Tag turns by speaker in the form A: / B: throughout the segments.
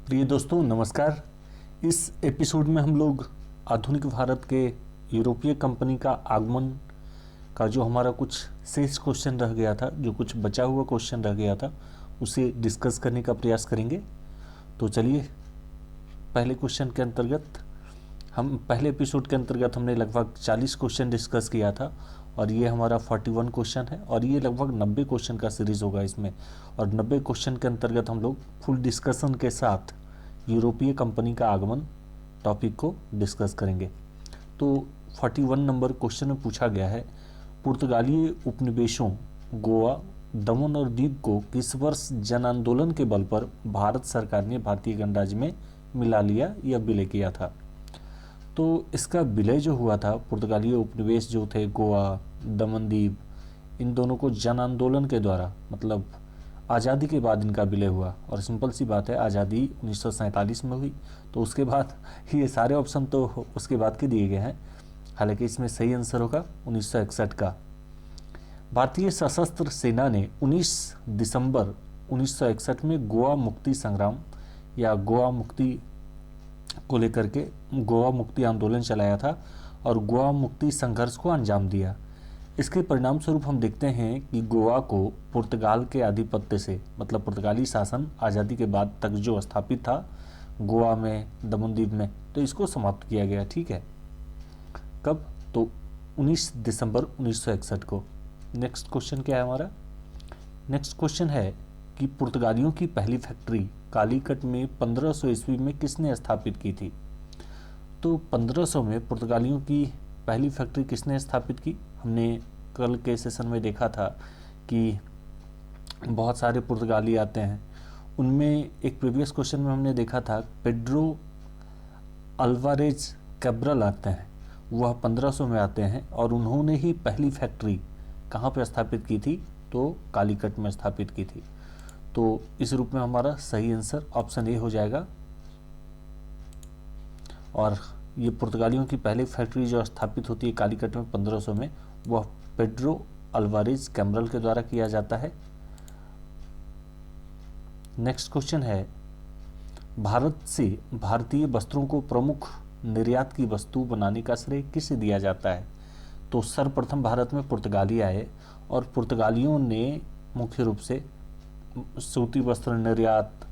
A: प्रिय दोस्तों नमस्कार। इस एपिसोड में हम लोग आधुनिक भारत के यूरोपीय कंपनी का आगमन का जो हमारा कुछ शेष क्वेश्चन रह गया था, जो कुछ बचा हुआ क्वेश्चन रह गया था, उसे डिस्कस करने का प्रयास करेंगे। तो चलिए, पहले क्वेश्चन के अंतर्गत पहले एपिसोड के अंतर्गत हमने लगभग 40 क्वेश्चन डिस्कस किया था और ये हमारा 41 क्वेश्चन है और ये लगभग 90 क्वेश्चन का सीरीज होगा इसमें। और 90 क्वेश्चन के अंतर्गत हम लोग फुल डिस्कशन के साथ यूरोपीय कंपनी का आगमन टॉपिक को डिस्कस करेंगे। तो 41 नंबर क्वेश्चन में पूछा गया है, पुर्तगाली उपनिवेशों गोवा, दमन और दीव को किस वर्ष जन आंदोलन के बल पर भारत सरकार ने भारतीय गणराज्य में मिला लिया या विलय किया था। तो इसका विलय जो हुआ था, पुर्तगाली उपनिवेश जो थे गोवा, दमन, दीव, इन दोनों को जन आंदोलन के द्वारा, मतलब आज़ादी के बाद इनका विलय हुआ। और सिंपल सी बात है, आज़ादी 1947 में हुई, तो उसके बाद ये सारे ऑप्शन तो उसके बाद के दिए गए हैं। हालांकि इसमें सही आंसर होगा 1961 का। भारतीय सशस्त्र सेना ने 19 दिसंबर 1961 में गोवा मुक्ति संग्राम या गोवा मुक्ति को लेकर के गोवा मुक्ति आंदोलन चलाया था और गोवा मुक्ति संघर्ष को अंजाम दिया। इसके परिणाम स्वरूप हम देखते हैं कि गोवा को पुर्तगाल के आधिपत्य से, मतलब पुर्तगाली शासन आज़ादी के बाद तक जो स्थापित था गोवा में, दमन द्वीप में, तो इसको समाप्त किया गया। ठीक है, कब? तो 19 दिसंबर 1961 को। नेक्स्ट क्वेश्चन क्या है हमारा? नेक्स्ट क्वेश्चन है कि पुर्तगालियों की पहली फैक्ट्री कालीकट में 1500 ईस्वी में किसने स्थापित की थी। तो 1500 में पुर्तगालियों की पहली फैक्ट्री किसने स्थापित की? हमने कल के सेशन में देखा था कि बहुत सारे पुर्तगाली आते हैं, उनमें एक प्रीवियस क्वेश्चन में हमने देखा था पेड्रो अल्वारेज कैब्रल आते हैं, वह 1500 में आते हैं और उन्होंने ही पहली फैक्ट्री कहाँ पर स्थापित की थी? तो कालीकट में स्थापित की थी। तो इस रूप में हमारा सही आंसर ऑप्शन ए हो जाएगा। और ये पुर्तगालियों की पहली फैक्ट्री जो स्थापित होती है कालीकट में 1500 में, वह पेड्रो अल्वारेज कैब्रल के द्वारा किया जाता है। नेक्स्ट क्वेश्चन है, भारत से भारतीय वस्त्रों को प्रमुख निर्यात की वस्तु बनाने का श्रेय किसे दिया जाता है। तो सर्वप्रथम भारत में पुर्तगाली आए और पुर्तगालियों ने मुख्य रूप से सूती वस्त्र निर्यात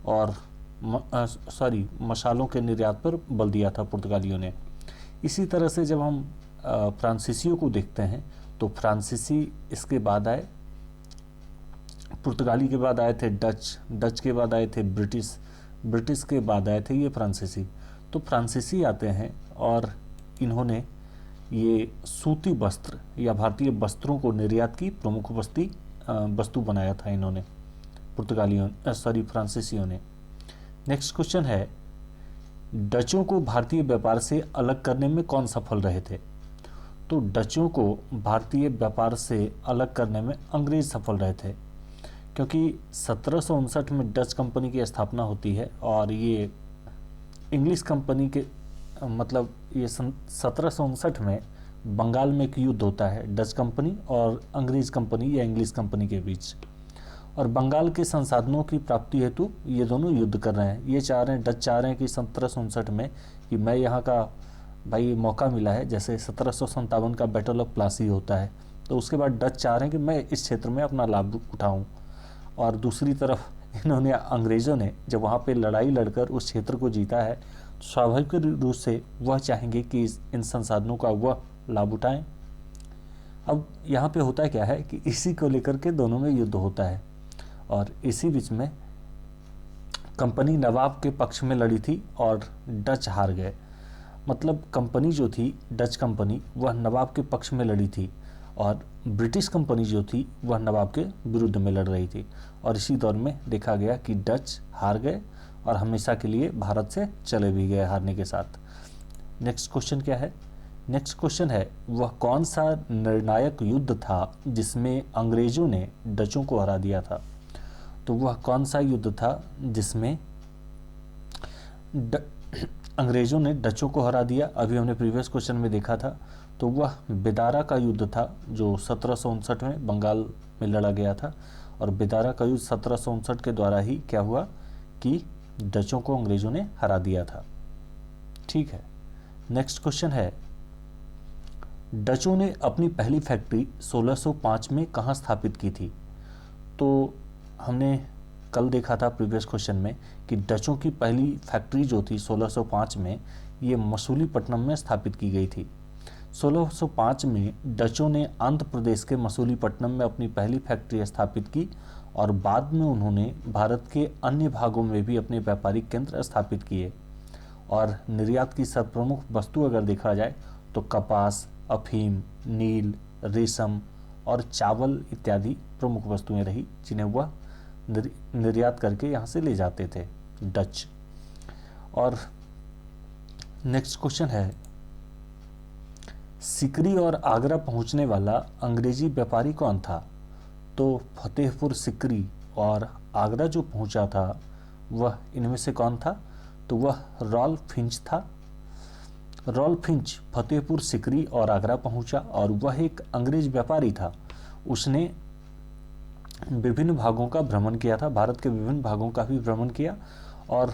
A: और मसालों के निर्यात पर बल दिया था पुर्तगालियों ने। इसी तरह से जब हम फ्रांसीसियों को देखते हैं तो फ्रांसीसी इसके बाद आए, पुर्तगाली के बाद आए थे डच के बाद आए थे ब्रिटिश के बाद आए थे ये फ्रांसीसी। तो फ्रांसीसी आते हैं और इन्होंने ये सूती वस्त्र या भारतीय वस्त्रों को निर्यात की प्रमुख वस्तु बनाया था इन्होंने, फ्रांसीसियों ने। नेक्स्ट क्वेश्चन है, डचों को भारतीय व्यापार से अलग करने में कौन सफल रहे थे। तो डचों को भारतीय व्यापार से अलग करने में अंग्रेज सफल रहे थे, क्योंकि 1759 में डच कंपनी की स्थापना होती है और ये इंग्लिश कंपनी के, मतलब ये 1759 में बंगाल में एक युद्ध होता है डच कंपनी और अंग्रेज कंपनी या इंग्लिश कंपनी के बीच। और बंगाल के संसाधनों की प्राप्ति हेतु ये दोनों युद्ध कर रहे हैं। ये चाह रहे हैं, डच चाह रहे हैं कि 1759 में कि मैं यहाँ का भाई मौका मिला है, जैसे 1757 का बैटल ऑफ प्लासी होता है, तो उसके बाद डच चाह रहे हैं कि मैं इस क्षेत्र में अपना लाभ उठाऊं। और दूसरी तरफ इन्होंने, अंग्रेज़ों ने जब वहाँ पे लड़ाई लड़कर उस क्षेत्र को जीता है, स्वाभाविक रूप से वह चाहेंगे कि इन संसाधनों का वह लाभ उठाएं। अब यहाँ पे होता क्या है कि इसी को लेकर के दोनों में युद्ध होता है और इसी बीच में कंपनी नवाब के पक्ष में लड़ी थी और डच हार गए। मतलब कंपनी जो थी, डच कंपनी, वह नवाब के पक्ष में लड़ी थी और ब्रिटिश कंपनी जो थी वह नवाब के विरुद्ध में लड़ रही थी। और इसी दौर में देखा गया कि डच हार गए और हमेशा के लिए भारत से चले भी गए हारने के साथ। नेक्स्ट क्वेश्चन क्या है? नेक्स्ट क्वेश्चन है, वह कौन सा निर्णायक युद्ध था जिसमें अंग्रेजों ने डचों को हरा दिया था। तो वह कौन सा युद्ध था जिसमें अंग्रेजों ने डचों को हरा दिया? अभी हमने प्रीवियस क्वेश्चन में देखा था। तो वह बेदारा का युद्ध था जो 1759 में बंगाल में लड़ा गया था। और बेदारा का युद्ध 1759 के द्वारा ही क्या हुआ कि डचों को अंग्रेजों ने हरा दिया था। ठीक है, नेक्स्ट क्वेश्चन है, डचों ने अपनी पहली फैक्ट्री 1605 में कहाँ स्थापित की थी? तो हमने कल देखा था प्रीवियस क्वेश्चन में कि डचों की पहली फैक्ट्री जो थी 1605 में, ये मसूलीपट्टनम में स्थापित की गई थी। 1605 में डचों ने आंध्र प्रदेश के मसूलीपट्टनम में अपनी पहली फैक्ट्री स्थापित की और बाद में उन्होंने भारत के अन्य भागों में भी अपने व्यापारिक केंद्र स्थापित किए। और निर्यात की सर्वप्रमुख वस्तु अगर देखा जाए तो कपास, अफीम, नील, रेशम और चावल इत्यादि प्रमुख वस्तुएं रही जिन्हें वह निर्यात करके यहाँ से ले जाते थे डच। और नेक्स्ट क्वेश्चन है, सिकरी और आगरा पहुंचने वाला अंग्रेजी व्यापारी कौन था? तो फतेहपुर सिकरी और आगरा जो पहुंचा था वह इनमें से कौन था? तो वह रॉल्फ फिंच था। रॉल्फ फिंच फतेहपुर सिकरी और आगरा पहुंचा और वह एक अंग्रेज व्यापारी था। उसने विभिन्न भागों का भ्रमण किया था, भारत के विभिन्न भागों का भी भ्रमण किया। और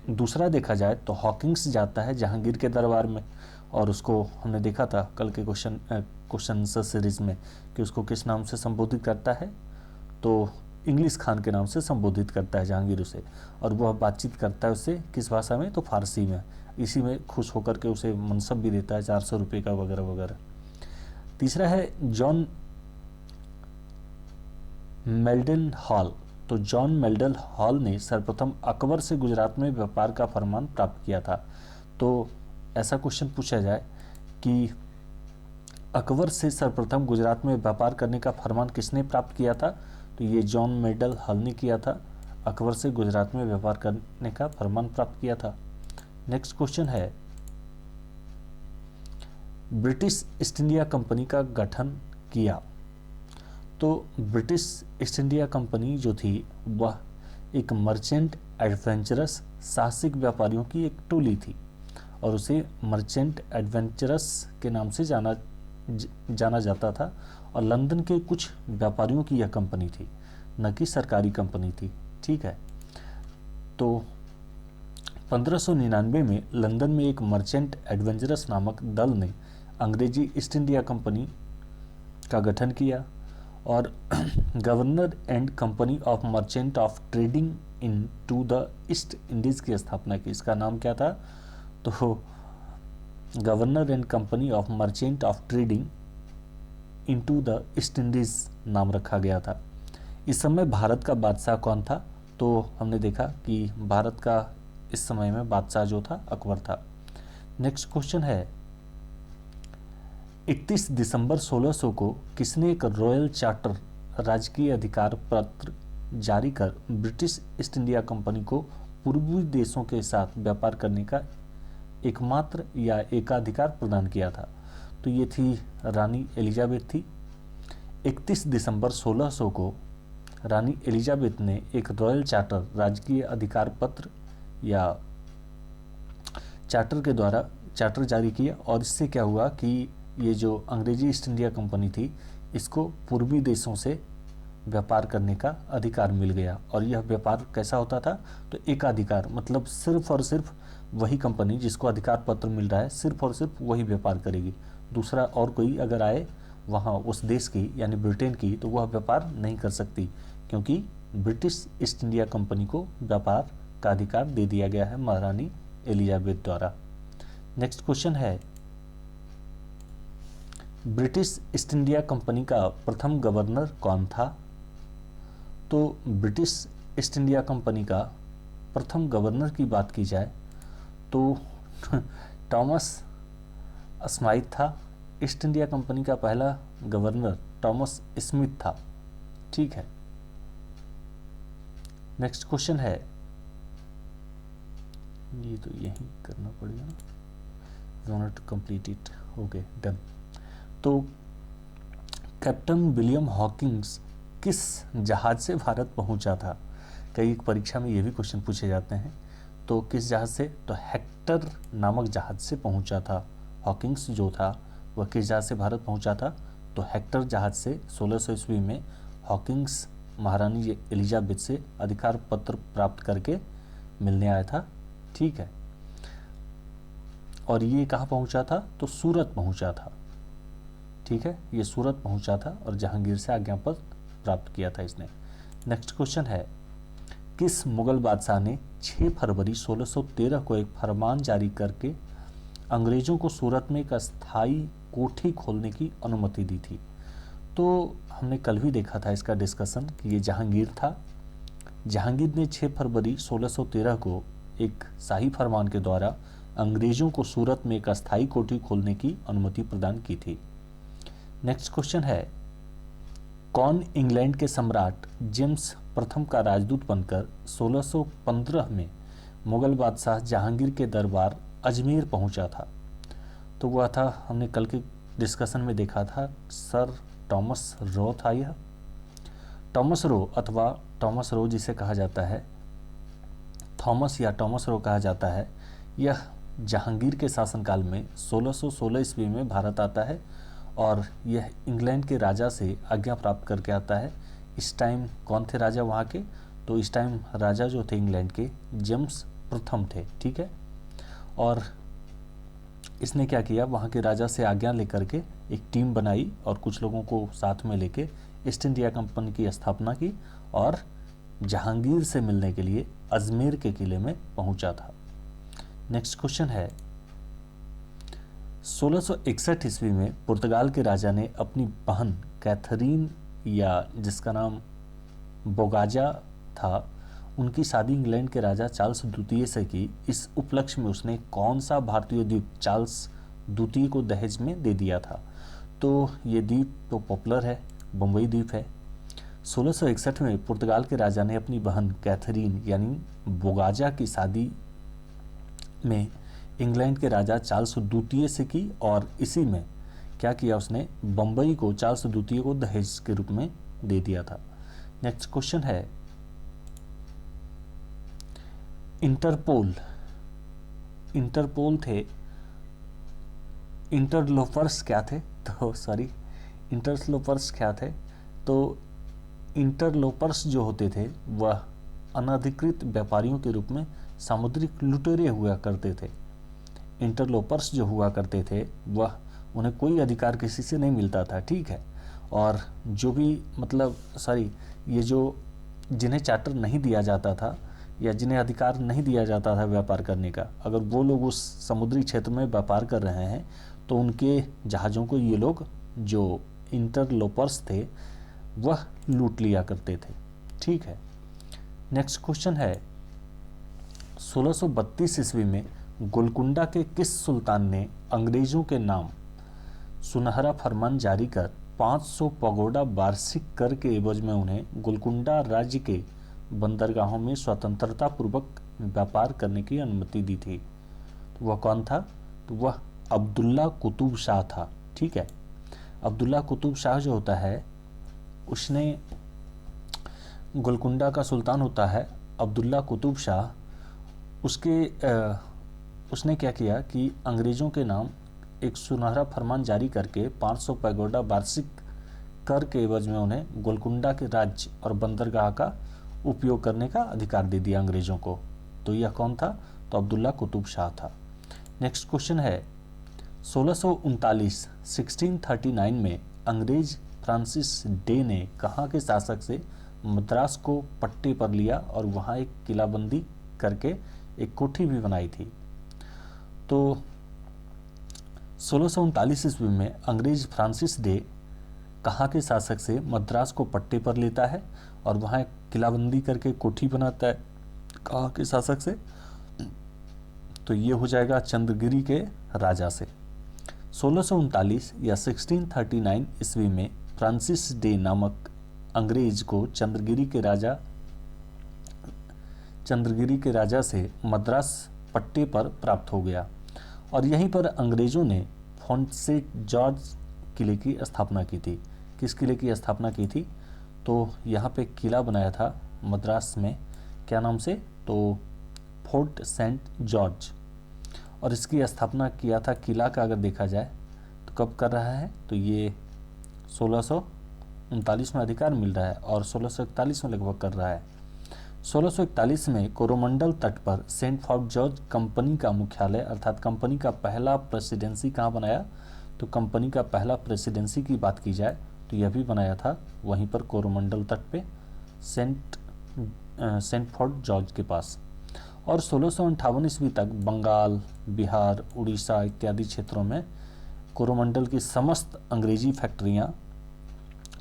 A: दूसरा देखा जाए तो हॉकिंस जाता है जहांगीर के दरबार में, और उसको हमने देखा था कल के क्वेश्चन आंसर सीरीज में कि उसको किस नाम से संबोधित करता है, तो इंग्लिश खान के नाम से संबोधित करता है जहांगीर उसे, और वह बातचीत करता है उससे किस भाषा में? तो फारसी में। इसी में खुश होकर के उसे मनसब भी देता है 400 रुपये का वगैरह वगैरह। तीसरा है जॉन मेल्डन हॉल। तो जॉन मेल्डन हॉल ने सर्वप्रथम अकबर से गुजरात में व्यापार का फरमान प्राप्त किया था। तो ऐसा क्वेश्चन पूछा जाए कि अकबर से सर्वप्रथम गुजरात में व्यापार करने का फरमान किसने प्राप्त किया था? तो ये जॉन मेल्डन हॉल ने किया था, अकबर से गुजरात में व्यापार करने का फरमान प्राप्त किया था। नेक्स्ट क्वेश्चन है, ब्रिटिश ईस्ट इंडिया कंपनी का गठन किया। तो ब्रिटिश ईस्ट इंडिया कंपनी जो थी वह एक मर्चेंट एडवेंचरस साहसिक व्यापारियों की एक टोली थी और उसे मर्चेंट एडवेंचरस के नाम से जाना जाता था। और लंदन के कुछ व्यापारियों की यह कंपनी थी, न कि सरकारी कंपनी थी। ठीक है, तो 1599 में लंदन में एक मर्चेंट एडवेंचरस नामक दल ने अंग्रेजी ईस्ट इंडिया कंपनी का गठन किया और governor and company of merchant of trading into the East Indies की स्थापना की। इसका नाम क्या था? तो governor and company of merchant of trading into the East Indies नाम रखा गया था। इस समय भारत का बादशाह कौन था? तो हमने देखा कि भारत का इस समय में बादशाह जो था अकबर था। नेक्स्ट क्वेश्चन है, 31 दिसंबर 1600 को किसने एक रॉयल चार्टर राजकीय अधिकार पत्र जारी कर ब्रिटिश ईस्ट इंडिया कंपनी को पूर्वी देशों के साथ व्यापार करने का एकमात्र या एकाधिकार प्रदान किया था? तो ये थी रानी एलिजाबेथ थी। 31 दिसंबर 1600 को रानी एलिजाबेथ ने एक रॉयल चार्टर राजकीय अधिकार पत्र या चार्टर के द्वारा चार्टर जारी किया और इससे क्या हुआ कि ये जो अंग्रेजी ईस्ट इंडिया कंपनी थी इसको पूर्वी देशों से व्यापार करने का अधिकार मिल गया। और यह व्यापार कैसा होता था? तो एकाधिकार, मतलब सिर्फ और सिर्फ वही कंपनी जिसको अधिकार पत्र मिल रहा है सिर्फ और सिर्फ वही व्यापार करेगी। दूसरा और कोई अगर आए वहाँ उस देश की यानी ब्रिटेन की तो वह व्यापार नहीं कर सकती, क्योंकि ब्रिटिश ईस्ट इंडिया कंपनी को व्यापार का अधिकार दे दिया गया है महारानी एलिजाबेथ द्वारा। नेक्स्ट क्वेश्चन है, ब्रिटिश ईस्ट इंडिया कंपनी का प्रथम गवर्नर कौन था? तो ब्रिटिश ईस्ट इंडिया कंपनी का प्रथम गवर्नर की बात की जाए तो टॉमस स्माइथ था। ईस्ट इंडिया कंपनी का पहला गवर्नर टॉमस स्मिथ था। ठीक है, नेक्स्ट क्वेश्चन है, ये तो यही करना पड़ेगा ना, not complete it, okay done. तो कैप्टन विलियम हॉकिंस किस जहाज से भारत पहुंचा था? कई परीक्षा में ये भी क्वेश्चन पूछे जाते हैं। तो किस जहाज से? तो हेक्टर नामक जहाज से पहुंचा था। हॉकिंस जो था वह किस जहाज से भारत पहुंचा था? तो हेक्टर जहाज से 1600 ईस्वी में हॉकिंस महारानी एलिजाबेथ से अधिकार पत्र प्राप्त करके मिलने आया था। ठीक है, और ये कहाँ पहुंचा था? तो सूरत पहुंचा था। ठीक है, ये सूरत पहुंचा था और जहांगीर से आज्ञा पत्र प्राप्त किया था इसने। नेक्स्ट क्वेश्चन है, किस मुगल बादशाह ने 6 फरवरी 1613 को एक फरमान जारी करके अंग्रेजों को सूरत में एक अस्थायी कोठी खोलने की अनुमति दी थी? तो हमने कल भी देखा था इसका डिस्कशन कि ये जहांगीर था। जहांगीर ने 6 फरवरी 1613 को एक शाही फरमान के द्वारा अंग्रेजों को सूरत में एक अस्थायी कोठी खोलने की अनुमति प्रदान की थी। नेक्स्ट क्वेश्चन है, कौन इंग्लैंड के सम्राट जेम्स प्रथम का राजदूत बनकर 1615 में मुगल बादशाह जहांगीर के दरबार अजमेर पहुंचा था? तो वह था, हमने कल के डिस्कशन में देखा था, सर टॉमस रो था। यह टॉमस रो अथवा टॉमस रो जिसे कहा जाता है, थॉमस या टॉमस रो कहा जाता है, यह जहांगीर के शासनकाल में 1616 ईस्वी में भारत आता है और यह इंग्लैंड के राजा से आज्ञा प्राप्त करके आता है। इस टाइम कौन थे राजा वहाँ के? तो इस टाइम राजा जो थे इंग्लैंड के, जेम्स प्रथम थे। ठीक है, और इसने क्या किया, वहाँ के राजा से आज्ञा लेकर के एक टीम बनाई और कुछ लोगों को साथ में लेके ईस्ट इंडिया कंपनी की स्थापना की और जहांगीर से मिलने के लिए अजमेर के किले में पहुंचा था। नेक्स्ट क्वेश्चन है, 1661 ईस्वी में पुर्तगाल के राजा ने अपनी बहन कैथरीन, या जिसका नाम बोगाजा था, उनकी शादी इंग्लैंड के राजा चार्ल्स द्वितीय से की। इस उपलक्ष्य में उसने कौन सा भारतीय द्वीप चार्ल्स द्वितीय को दहेज में दे दिया था? तो ये द्वीप तो पॉपुलर है, बम्बई द्वीप है। 1661 में पुर्तगाल के राजा ने अपनी बहन कैथरीन यानी बोगाजा की शादी में इंग्लैंड के राजा चार्ल्स द्वितीय से की और इसी में क्या किया, उसने बम्बई को चार्ल्स द्वितीय को दहेज के रूप में दे दिया था। नेक्स्ट क्वेश्चन है, इंटरपोल थे, इंटरलोपर्स क्या थे? इंटरलोपर्स क्या थे? तो इंटरलोपर्स जो होते थे वह अनधिकृत व्यापारियों के रूप में सामुद्रिक लुटेरे हुआ करते थे। इंटरलोपर्स जो हुआ करते थे वह, उन्हें कोई अधिकार किसी से नहीं मिलता था। ठीक है, और जो भी ये जो जिन्हें चार्टर नहीं दिया जाता था या जिन्हें अधिकार नहीं दिया जाता था व्यापार करने का, अगर वो लोग उस समुद्री क्षेत्र में व्यापार कर रहे हैं तो उनके जहाज़ों को ये लोग जो इंटरलोपर्स थे वह लूट लिया करते थे। ठीक है, नेक्स्ट क्वेश्चन है, 1632 ईस्वी में गोलकुंडा के किस सुल्तान ने अंग्रेजों के नाम सुनहरा फरमान जारी कर 500 पगोडा वार्षिक कर के एवज में उन्हें गोलकुंडा राज्य के बंदरगाहों में स्वतंत्रता पूर्वक व्यापार करने की अनुमति दी थी? तो वह कौन था? तो वह अब्दुल्ला कुतुब शाह था। ठीक है, अब्दुल्ला कुतुब शाह जो होता है, उसने गोलकुंडा का सुल्तान होता है अब्दुल्ला कुतुब शाह। उसने क्या किया कि अंग्रेज़ों के नाम एक सुनहरा फरमान जारी करके 500 पैगोडा वार्षिक कर के एवज में उन्हें गोलकुंडा के राज्य और बंदरगाह का उपयोग करने का अधिकार दे दिया अंग्रेज़ों को। तो यह कौन था? तो अब्दुल्ला कुतुब शाह था। नेक्स्ट क्वेश्चन है, 1639 में अंग्रेज फ्रांसिस डे ने कहाँ के शासक से मद्रास को पट्टे पर लिया और वहाँ एक किलाबंदी करके एक कोठी भी बनाई थी? तो 1639 ईस्वी में अंग्रेज फ्रांसिस डे कहाँ के शासक से मद्रास को पट्टे पर लेता है और वहाँ एक किलाबंदी करके कोठी बनाता है? कहाँ के शासक से? तो ये हो जाएगा चंद्रगिरी के राजा से। 1639 या 1639 ईस्वी में फ्रांसिस डे नामक अंग्रेज को चंद्रगिरी के राजा से मद्रास पट्टे पर प्राप्त हो गया और यहीं पर अंग्रेजों ने फोर्ट सेंट जॉर्ज किले की स्थापना की थी। किस किले की स्थापना की थी? तो यहाँ पे किला बनाया था मद्रास में, क्या नाम से? तो फोर्ट सेंट जॉर्ज, और इसकी स्थापना किया था किला का अगर देखा जाए तो कब कर रहा है? तो ये 1639 1939 में अधिकार मिल रहा है और 1641 में लगभग कर रहा है। 1641 में कोरोमंडल तट पर सेंट फोर्ट जॉर्ज कंपनी का मुख्यालय अर्थात कंपनी का पहला प्रेसिडेंसी कहाँ बनाया, तो कंपनी का पहला प्रेसिडेंसी की बात की जाए तो यह भी बनाया था वहीं पर कोरोमंडल तट पे सेंट फोर्ट जॉर्ज के पास। और 1658 ईस्वी तक बंगाल, बिहार, उड़ीसा इत्यादि क्षेत्रों में कोरोमंडल की समस्त अंग्रेजी फैक्ट्रियां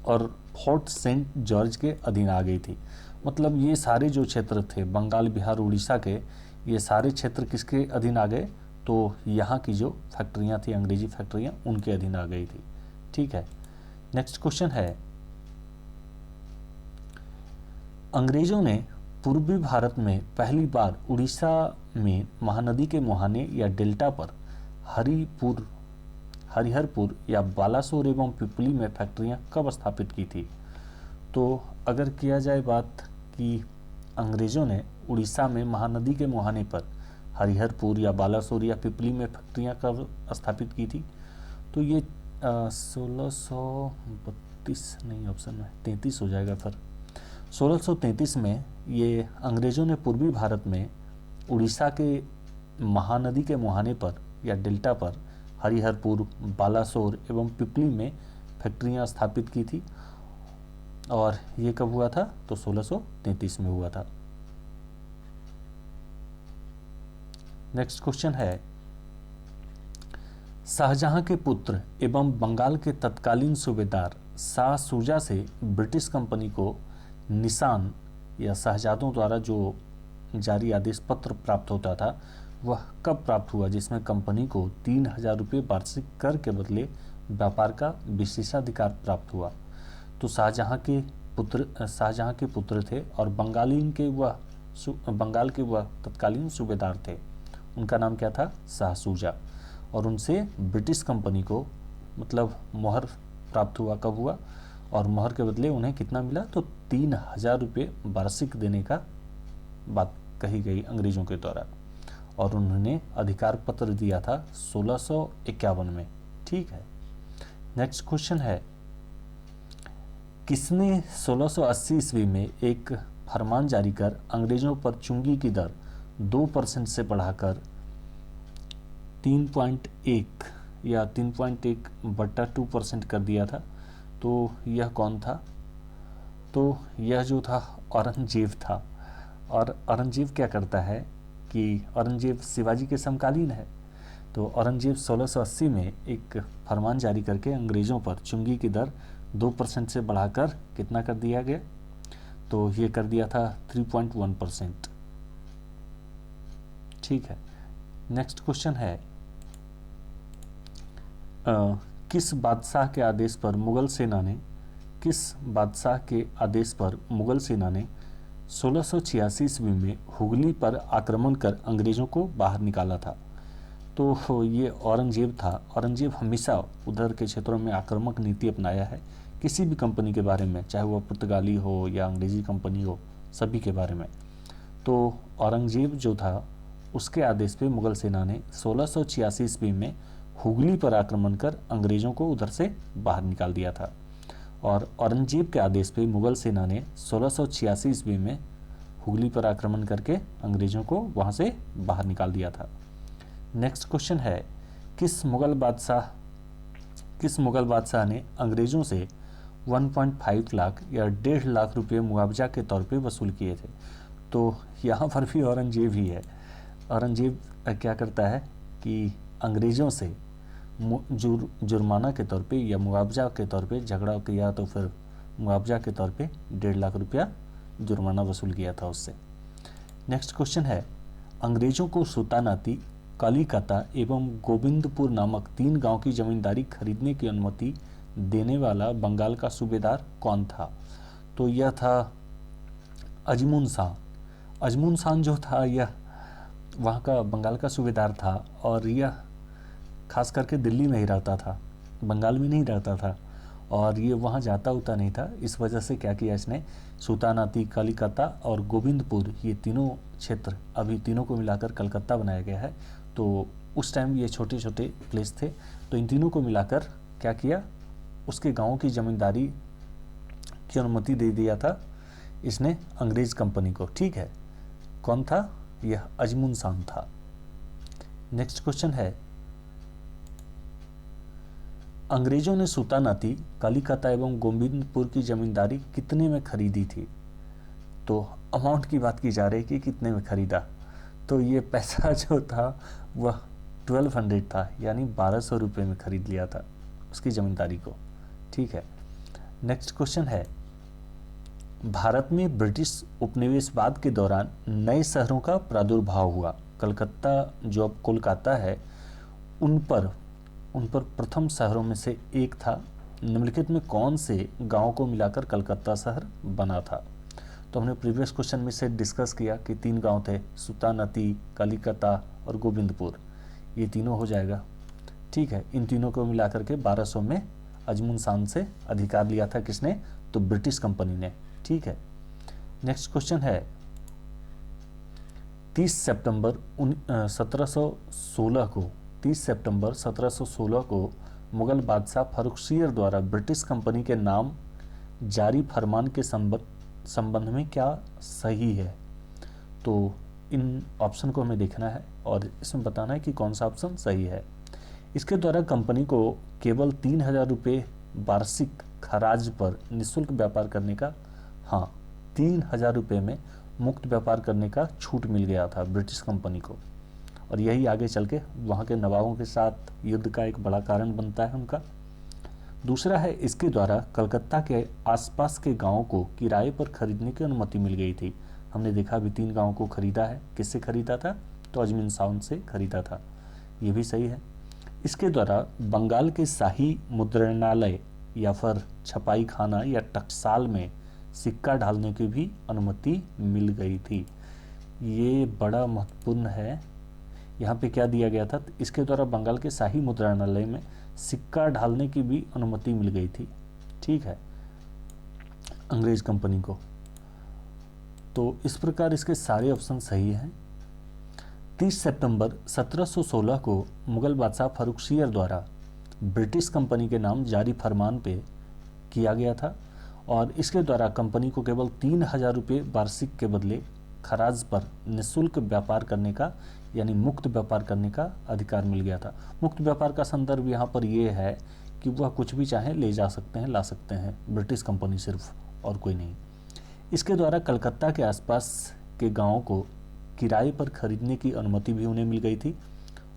A: और फोर्ट सेंट जॉर्ज के अधीन आ गई थी। मतलब ये सारे जो क्षेत्र थे बंगाल, बिहार, उड़ीसा के, ये सारे क्षेत्र किसके अधीन आ गए, तो यहाँ की जो फैक्ट्रियां थी अंग्रेजी फैक्ट्रियां उनके अधीन आ गई थी। ठीक है, नेक्स्ट क्वेश्चन है, अंग्रेजों ने पूर्वी भारत में पहली बार उड़ीसा में महानदी के मुहाने या डेल्टा पर हरिहरपुर या बालासोर एवं पिपली में फैक्ट्रियां कब स्थापित की थी। तो अगर किया जाए बात कि अंग्रेजों ने उड़ीसा में महानदी के मुहाने पर हरिहरपुर या बालासोर या पिपली में फैक्ट्रियां कब स्थापित की थी, तो ये 1632 नहीं, ऑप्शन में 33 हो जाएगा फिर। 1633 में ये अंग्रेजों ने पूर्वी भारत में उड़ीसा के महानदी के मुहाने पर या डेल्टा पर हरिहरपुर, बालासोर एवं पिपली में फैक्ट्रियां स्थापित की थी और ये कब हुआ था, तो 1633 में हुआ था। नेक्स्ट क्वेश्चन है, शाहजहां के पुत्र एवं बंगाल के तत्कालीन सूबेदार शाह शुजा से ब्रिटिश कंपनी को निशान या शहजादों द्वारा जो जारी आदेश पत्र प्राप्त होता था वह कब प्राप्त हुआ, जिसमें कंपनी को 3000 रुपये वार्षिक कर के बदले व्यापार का विशेषाधिकार प्राप्त हुआ। तो शाहजहां के पुत्र थे और बंगाल के वह तत्कालीन सूबेदार थे, उनका नाम क्या था, शाह शुजा, और उनसे ब्रिटिश कंपनी को मतलब मोहर प्राप्त हुआ, कब हुआ, और मोहर के बदले उन्हें कितना मिला, तो 3000 रुपये वार्षिक देने का बात कही गई अंग्रेजों के द्वारा, और उन्होंने अधिकार पत्र दिया था 1651 में। ठीक है, नेक्स्ट क्वेश्चन है, किसने 1680 ईस्वी में एक फरमान जारी कर अंग्रेजों पर चुंगी की दर 2% से बढ़ाकर 3.1 या 3.1/2% कर दिया था, तो यह कौन था, तो यह जो था औरंगजेब था। और औरंगजेब क्या करता है कि औरंगजेब शिवाजी के समकालीन है, तो औरंगजेब 1680 में एक फरमान जारी करके अंग्रेज़ों पर चुंगी की दर 2% से बढ़ाकर कितना कर दिया गया, तो ये कर दिया था 3.1%। ठीक है, नेक्स्ट क्वेश्चन है, किस बादशाह के आदेश पर मुगल सेना ने 1686 ईस्वी में हुगली पर आक्रमण कर अंग्रेजों को बाहर निकाला था। तो ये औरंगजेब था। औरंगजेब हमेशा उधर के क्षेत्रों में आक्रामक नीति अपनाया है, किसी भी कंपनी के बारे में, चाहे वह पुर्तगाली हो या अंग्रेजी कंपनी हो, सभी के बारे में। तो औरंगजेब जो था उसके आदेश पे मुगल सेना ने 1686 ईस्वी में हुगली पर आक्रमण कर अंग्रेजों को उधर से बाहर निकाल दिया था। और औरंगजेब के आदेश पे मुगल सेना ने 1686 ईस्वी में हुगली पर आक्रमण करके अंग्रेजों को वहां से बाहर निकाल दिया था। नेक्स्ट क्वेश्चन है, किस मुगल बादशाह ने अंग्रेजों से 1.5 लाख या 1.5 लाख रुपये मुआवजा के तौर पे वसूल किए थे। तो यहाँ पर भी औरंगजेब ही है। औरंगजेब क्या करता है कि अंग्रेज़ों से जुर्माना के तौर पे या मुआवजा के तौर पे झगड़ा किया, तो फिर मुआवजा के तौर पे 1.5 लाख रुपया जुर्माना वसूल किया था उससे। नेक्स्ट क्वेश्चन है, अंग्रेजों को सुल्तानाती, कलिकता एवं गोविंदपुर नामक 3 गांव की जमींदारी खरीदने की अनुमति देने वाला बंगाल का सूबेदार कौन था। तो यह था अजमुन शाह। अजमुन शाह जो था यह वहाँ का बंगाल का सूबेदार था और यह खास करके दिल्ली में ही रहता था, बंगाल में नहीं रहता था, और ये वहाँ जाता उता नहीं था। इस वजह से क्या किया इसने, सुल्तानाती, कलिकता और गोविंदपुर, ये तीनों क्षेत्र अभी तीनों को मिलाकर कलकत्ता बनाया गया है। तो उस टाइम ये छोटे छोटे प्लेस थे, तो इन तीनों को मिलाकर क्या किया, उसके गाँव की जमींदारी की अनुमति दे दिया था इसने अंग्रेज कंपनी को। ठीक है, कौन था? यह अजमुन शान था। नेक्स्ट क्वेश्चन है, अंग्रेजों ने सुल्तानाती, कलिकता एवं गोविंदपुर की जमींदारी कितने में खरीदी थी? तो अमाउंट की बात की जा रही है कि कितने में खरीदा, तो ये पैसा जो था वह 1200 था, यानी 1200 रुपये में खरीद लिया था उसकी जमींदारी को। ठीक है, नेक्स्ट क्वेश्चन है, भारत में ब्रिटिश उपनिवेशवाद के दौरान नए शहरों का प्रादुर्भाव हुआ। कलकत्ता जो अब कोलकाता है उन पर प्रथम शहरों में से एक था। निम्नलिखित में कौन से गांव को मिलाकर कलकत्ता शहर बना था? तो हमने प्रीवियस क्वेश्चन में से डिस्कस किया कि 3 गांव थे, सुल्तानाती, कलिकता और गोविंदपुर। ये तीनों हो जाएगा। ठीक है, इन तीनों को मिलाकर के 1200 में अजमुन शान से अधिकार लिया था किसने? तो ब्रिटिश कंपनी ने। ठीक है, नेक्स्ट क्वेश्चन है, 30 सितंबर 1716 को मुगल बादशाह फर्रुखसियर द्वारा ब्रिटिश कंपनी के नाम जारी फरमान के संबंध में क्या सही है? तो इन ऑप्शन को हमें देखना है और इसमें बताना है कि कौन सा ऑप्शन सही है। इसके द्वारा कंपनी को केवल 3000 रुपये वार्षिक खराज पर निःशुल्क व्यापार करने का, 3000 रुपये में मुक्त व्यापार करने का छूट मिल गया था ब्रिटिश कंपनी को, और यही आगे चल के वहाँ के नवाबों के साथ युद्ध का एक बड़ा कारण बनता है उनका। दूसरा है, इसके द्वारा कलकत्ता के आसपास के गांवों को किराए पर खरीदने की अनुमति मिल गई थी। हमने देखा अभी 3 गांवों को खरीदा है। किससे खरीदा था? तो अजमीन शान से खरीदा था। ये भी सही है। इसके द्वारा बंगाल के शाही मुद्रणालय या फिर छपाई खाना या टकसाल में सिक्का ढालने की भी अनुमति मिल गई थी। ये बड़ा महत्वपूर्ण है। यहाँ पे क्या दिया गया था? इसके द्वारा बंगाल के शाही मुद्रणालय में सिक्का ढालने की भी अनुमति मिल गई थी। ठीक है, अंग्रेज कंपनी को। तो इस प्रकार इसके सारे ऑप्शन सही हैं। 30 सितंबर 1716 को मुगल बादशाह फर्रुखसियर द्वारा ब्रिटिश कंपनी के नाम जारी फरमान पे किया गया था और इसके द्वारा कंपनी को केवल 3000 रुपये वार्षिक के बदले खराज पर निःशुल्क व्यापार करने का, यानी मुक्त व्यापार करने का अधिकार मिल गया था। मुक्त व्यापार का संदर्भ यहाँ पर ये है कि वह कुछ भी चाहे ले जा सकते हैं, ला सकते हैं, ब्रिटिश कंपनी सिर्फ, और कोई नहीं। इसके द्वारा कलकत्ता के आसपास के गाँवों को किराए पर खरीदने की अनुमति भी उन्हें मिल गई थी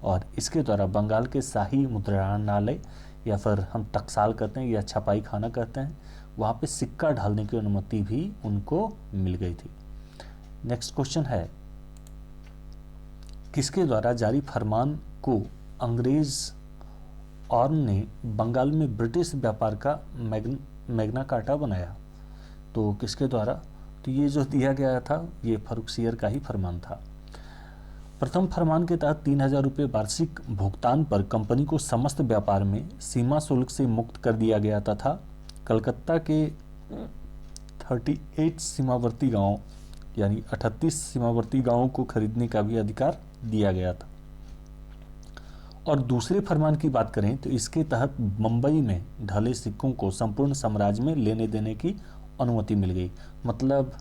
A: और इसके द्वारा बंगाल के शाही मुद्रणालय या फिर हम टकसाल कहते हैं या छपाई खाना कहते हैं, वहाँ पे सिक्का ढालने की अनुमति भी उनको मिल गई थी। नेक्स्ट क्वेश्चन है, किसके द्वारा जारी फरमान को अंग्रेज और ने बंगाल में ब्रिटिश व्यापार का मैग्ना कार्टा बनाया? तो किसके द्वारा? तो ये जो दिया गया था ये फर्रुखसियर का ही फरमान था। प्रथम फरमान के तहत 3000 रुपये वार्षिक भुगतान पर कंपनी को समस्त व्यापार में सीमा शुल्क से मुक्त कर दिया गया तथा कलकत्ता के 38 सीमावर्ती गांव यानी 38 सीमावर्ती गांवों को खरीदने का भी अधिकार दिया गया था। और दूसरे फरमान की बात करें तो इसके तहत मुंबई में ढले सिक्कों को संपूर्ण साम्राज्य में लेने देने की अनुमति मिल गई। मतलब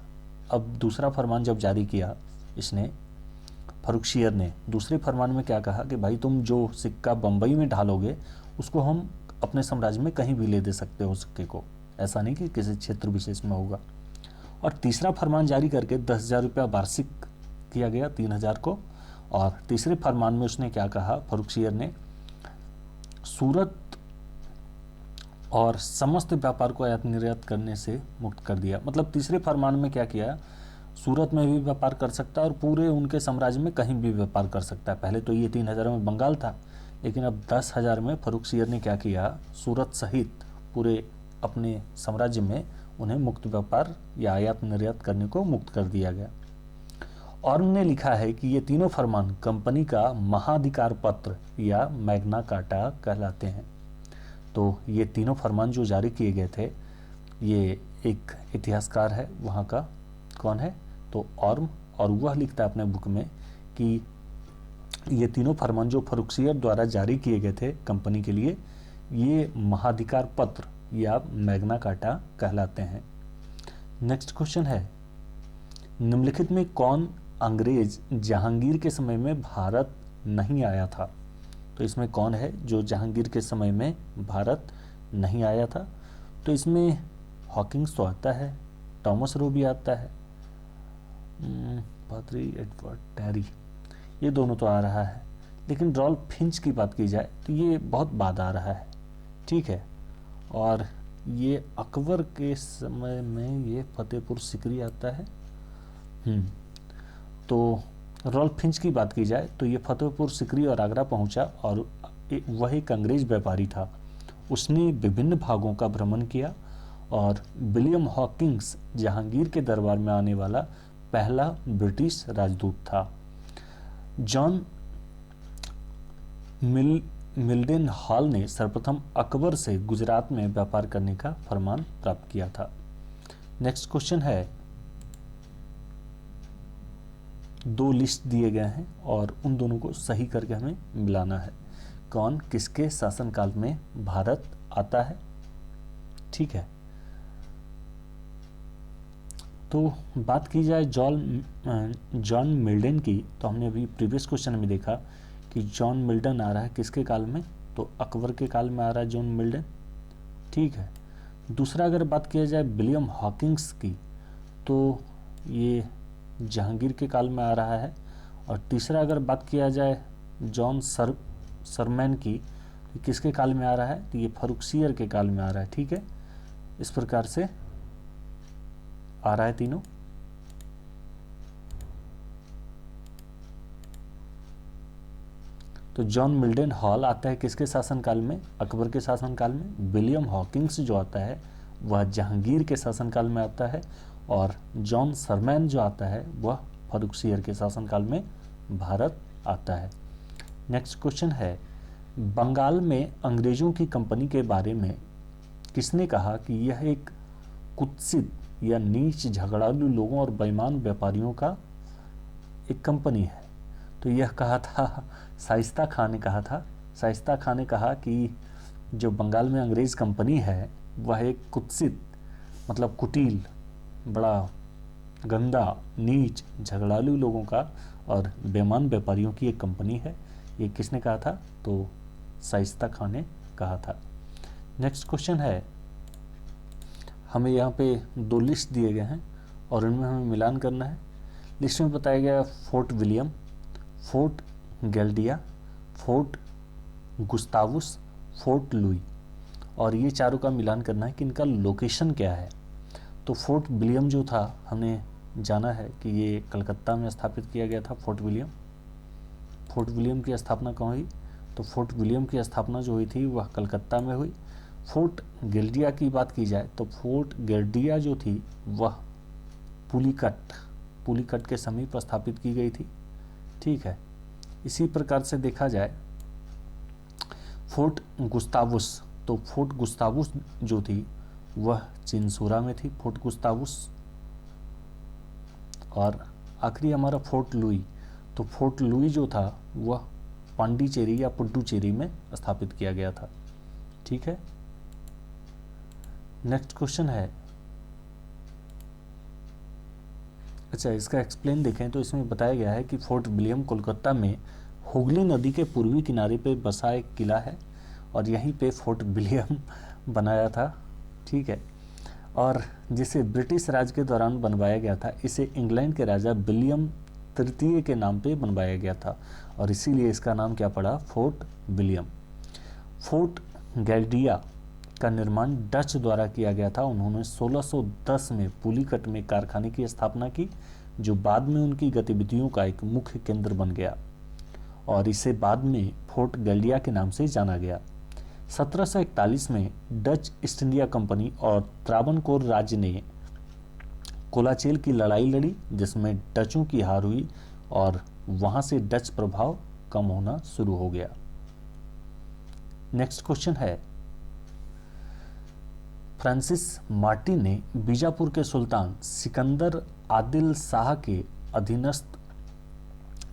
A: अब दूसरा फरमान जब जारी किया इसने, फर्रुखसियर ने, दूसरे फरमान में क्या कहा कि भाई तुम जो सिक्का बम्बई में ढालोगे उसको हम अपने साम्राज्य में कहीं भी ले दे सकते हो सिक्के को, ऐसा नहीं कि किसी क्षेत्र विशेष में होगा। और तीसरा फरमान जारी करके 10,000 रुपया वार्षिक किया गया 3000 को। और तीसरे फरमान में उसने क्या कहा, फर्रुखसियर ने सूरत और समस्त व्यापार को आयात निर्यात करने से मुक्त कर दिया। मतलब तीसरे फरमान में क्या किया, सूरत में भी व्यापार कर सकता है और पूरे उनके साम्राज्य में कहीं भी व्यापार कर सकता है। पहले तो ये 3000 में बंगाल था, लेकिन अब 10,000 में फर्रुखसियर ने क्या किया, सूरत सहित पूरे अपने साम्राज्य में उन्हें मुक्त व्यापार या आयात निर्यात करने को मुक्त कर दिया गया। और उन्होंने लिखा है कि ये तीनों फरमान कंपनी का महाधिकार पत्र या मैग्ना कार्टा कहलाते हैं। तो ये तीनों फरमान जो जारी किए गए थे, ये एक इतिहासकार है वहाँ का, कौन है तो ऑर्म, और वह लिखता है अपने बुक में कि ये तीनों फरमान जो फर्रुखसियर द्वारा जारी किए गए थे कंपनी के लिए, ये महाधिकार पत्र या मैग्ना कार्टा कहलाते हैं। नेक्स्ट क्वेश्चन है, निम्नलिखित में कौन अंग्रेज जहांगीर के समय में भारत नहीं आया था? तो इसमें कौन है जो जहांगीर के समय में भारत नहीं आया था? तो इसमें हॉकिंस तो आता है, थॉमस रो भी आता है, पादरी एडवर्ड टेरी, ये दोनों तो आ रहा है। लेकिन रॉल्फ फिंच की बात की जाए तो ये बहुत बाद आ रहा है, ठीक है। और ये अकबर के समय में ये फतेहपुर सिकरी आता है। तो रॉल्फ फिंच की बात की जाए तो ये फतेहपुर सिकरी और आगरा पहुंचा और वह एक अंग्रेज व्यापारी था। उसने विभिन्न भागों का भ्रमण किया और विलियम हॉकिंस जहांगीर के दरबार में आने वाला पहला ब्रिटिश राजदूत था। जॉन मिल्डन हॉल ने सर्वप्रथम अकबर से गुजरात में व्यापार करने का फरमान प्राप्त किया था। नेक्स्ट क्वेश्चन है, दो लिस्ट दिए गए हैं और उन दोनों को सही करके हमें मिलाना है। कौन किसके शासनकाल में भारत आता है, ठीक है। तो बात की जाए जॉन मिल्डन की, तो हमने अभी प्रीवियस क्वेश्चन में देखा कि जॉन मिल्डन आ रहा है किसके काल में, तो अकबर के काल में आ रहा है जॉन मिल्डन, ठीक है। दूसरा अगर बात किया जाए विलियम हॉकिंस की, तो ये जहांगीर के काल में आ रहा है। और तीसरा अगर बात किया जाए जॉन सरमैन की, तो किसके काल में आ रहा है, तो ये फरुखसियर के काल में आ रहा है, ठीक है। इस प्रकार से आ रहा है तीनों। तो जॉन मिल्डन हॉल आता है किसके शासनकाल में, अकबर के शासनकाल में। विलियम हॉकिंस जो आता है वह जहांगीर के शासनकाल में आता है। और जॉन सरमैन जो आता है वह फरुखसियर के शासनकाल में भारत आता है। नेक्स्ट क्वेश्चन है, बंगाल में अंग्रेजों की कंपनी के बारे में किसने कहा कि यह एक कुत्सित या नीच झगड़ालू लोगों और बेईमान व्यापारियों का एक कंपनी है? तो यह कहा था शाइस्ता खां ने कहा था। शाइस्ता खां ने कहा कि जो बंगाल में अंग्रेज कंपनी है वह एक कुत्सित मतलब कुटिल, बड़ा गंदा, नीच, झगड़ालू लोगों का और बेईमान व्यापारियों की एक कंपनी है। ये किसने कहा था? तो शाइस्ता खां ने कहा था। नेक्स्ट क्वेश्चन है, हमें यहाँ पे दो लिस्ट दिए गए हैं और इनमें हमें मिलान करना है। लिस्ट में बताया गया Fort William, Fort Geldria, Fort Gustavus, Fort Louis, और ये चारों का मिलान करना है कि इनका लोकेशन क्या है। तो फोर्ट विलियम जो था हमने जाना है कि ये कलकत्ता में स्थापित किया गया था। फोर्ट विलियम की स्थापना कहाँ हुई? तो फोर्ट विलियम की स्थापना जो हुई थी वह कलकत्ता में हुई। फोर्ट गैल्डिया की बात की जाए तो फोर्ट गैल्डिया जो थी वह पुलिकट के समीप स्थापित की गई थी, ठीक है। इसी प्रकार से देखा जाए फोर्ट गुस्तावुस, तो फोर्ट गुस्तावुस जो थी वह चिंसूरा में थी, फोर्ट गुस्तावुस। और आखिरी हमारा फोर्ट लुई, तो फोर्ट लुई जो था वह पांडिचेरी या पुडुचेरी में स्थापित किया गया था, ठीक है। नेक्स्ट क्वेश्चन है, अच्छा इसका एक्सप्लेन देखें तो इसमें बताया गया है कि फोर्ट विलियम कोलकाता में हुगली नदी के पूर्वी किनारे पे बसा एक किला है और यहीं पे फोर्ट विलियम बनाया था, ठीक है। और जिसे ब्रिटिश राज के दौरान बनवाया गया था, इसे इंग्लैंड के राजा विलियम तृतीय के नाम पे बनवाया गया था और इसीलिए इसका नाम क्या पड़ा? Fort William. फोर्ट गैल्डिया का निर्माण डच द्वारा किया गया था। उन्होंने 1610 में पुलिकट में कारखाने की स्थापना की, जो बाद में उनकी गतिविधियों का एक मुख्य केंद्र बन गया और इसे बाद में फोर्ट गैल्डिया के नाम से जाना गया। 1741 में डच ईस्ट इंडिया कंपनी और त्रावणकोर राज्य ने कोलाचेल की लड़ाई लड़ी, जिसमें डचों की हार हुई और वहां से डच प्रभाव कम होना शुरू हो गया। नेक्स्ट क्वेश्चन है, फ्रांसिस मार्टिन ने बीजापुर के सुल्तान सिकंदर आदिल शाह के अधीनस्थ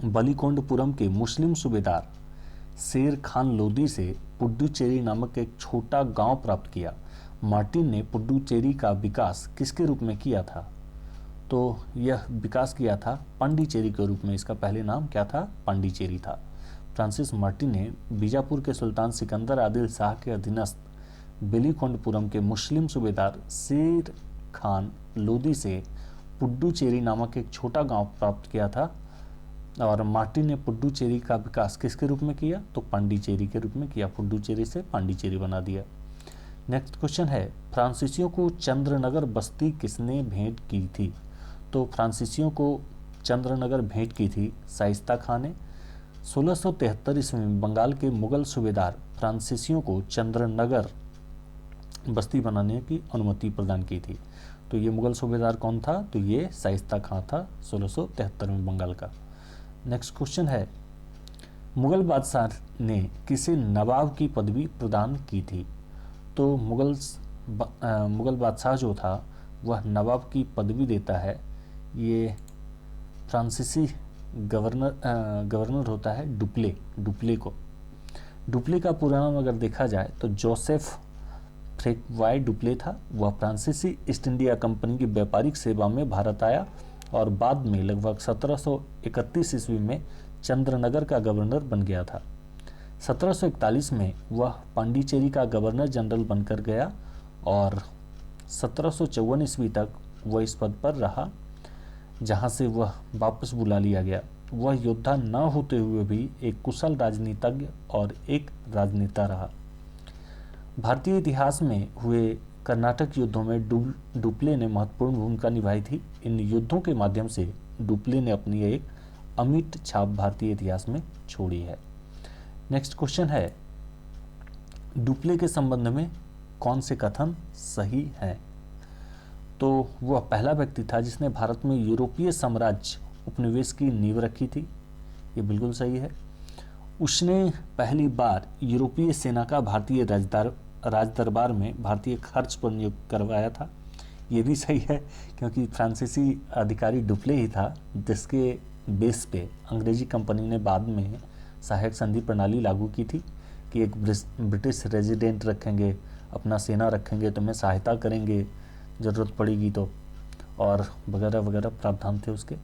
A: बलिकोंडपुरम के मुस्लिम सूबेदार शेर खान लोदी से पुडुचेरी नामक एक छोटा गांव प्राप्त किया मार्टिन ने पुडुचेरी का विकास किसके रूप में किया था? तो यह विकास किया था पांडिचेरी के रूप में। इसका पहले नाम क्या था? पांडिचेरी था। फ्रांसिस मार्टिन ने बीजापुर के सुल्तान सिकंदर आदिल शाह के अधीनस्थ बेलीकोंडपुरम के मुस्लिम सूबेदार शेर खान लोदी से पुडुचेरी नामक एक छोटा गांव प्राप्त किया था। और मार्टिन ने पुडुचेरी का विकास किसके रूप में किया? तो पांडिचेरी के रूप में किया। पुडुचेरी से पांडिचेरी बना दिया। नेक्स्ट क्वेश्चन है, फ्रांसीसियों को चंद्रनगर बस्ती किसने भेंट की थी? तो फ्रांसीसियों को चंद्रनगर भेंट की थी शाइस्ता खां ने। 1673 ईस्वी में बंगाल के मुगल सूबेदार फ्रांसीसियों को चंद्रनगर बस्ती बनाने की अनुमति प्रदान की थी। तो ये मुगल सूबेदार कौन था? तो ये शाइस्ता खां था 1673 में बंगाल का। नेक्स्ट क्वेश्चन है, मुगल बादशाह ने किसे नवाब की पदवी प्रदान की थी? तो मुगल बादशाह जो था वह नवाब की पदवी देता है। ये फ्रांसीसी गवर्नर होता है डुप्ले को। डुप्ले का पूरा नाम अगर देखा जाए तो जोसेफ फ्रेंकवाय डुप्ले था। वह फ्रांसीसी ईस्ट इंडिया कंपनी की व्यापारिक सेवा में भारत आया और बाद में लगभग 1731 ईस्वी में चंद्रनगर का गवर्नर बन गया था। 1741 में वह पांडिचेरी का गवर्नर जनरल बनकर गया और 1754 ईस्वी तक वह इस पद पर रहा, जहां से वह वापस बुला लिया गया। वह योद्धा न होते हुए भी एक कुशल राजनीतिज्ञ और एक राजनेता रहा। भारतीय इतिहास में हुए कर्नाटक युद्धों में डुप्ले ने महत्वपूर्ण भूमिका निभाई थी। इन युद्धों के माध्यम से डुप्ले ने अपनी एक अमिट छाप भारतीय इतिहास में छोड़ी है। नेक्स्ट क्वेश्चन है, डुप्ले के संबंध में कौन से कथन सही हैं? तो वह पहला व्यक्ति था जिसने भारत में यूरोपीय साम्राज्य उपनिवेश की नींव रखी थी। ये बिल्कुल सही है। उसने पहली बार यूरोपीय सेना का भारतीय राजदरबार में भारतीय खर्च पर नियुक्त करवाया था। ये भी सही है क्योंकि फ्रांसीसी अधिकारी डुप्ले ही था जिसके बेस पे अंग्रेजी कंपनी ने बाद में सहायक संधि प्रणाली लागू की थी कि एक ब्रिटिश रेजिडेंट रखेंगे, अपना सेना रखेंगे, तुम्हें सहायता करेंगे ज़रूरत पड़ेगी तो, और वगैरह वगैरह प्रावधान थे उसके।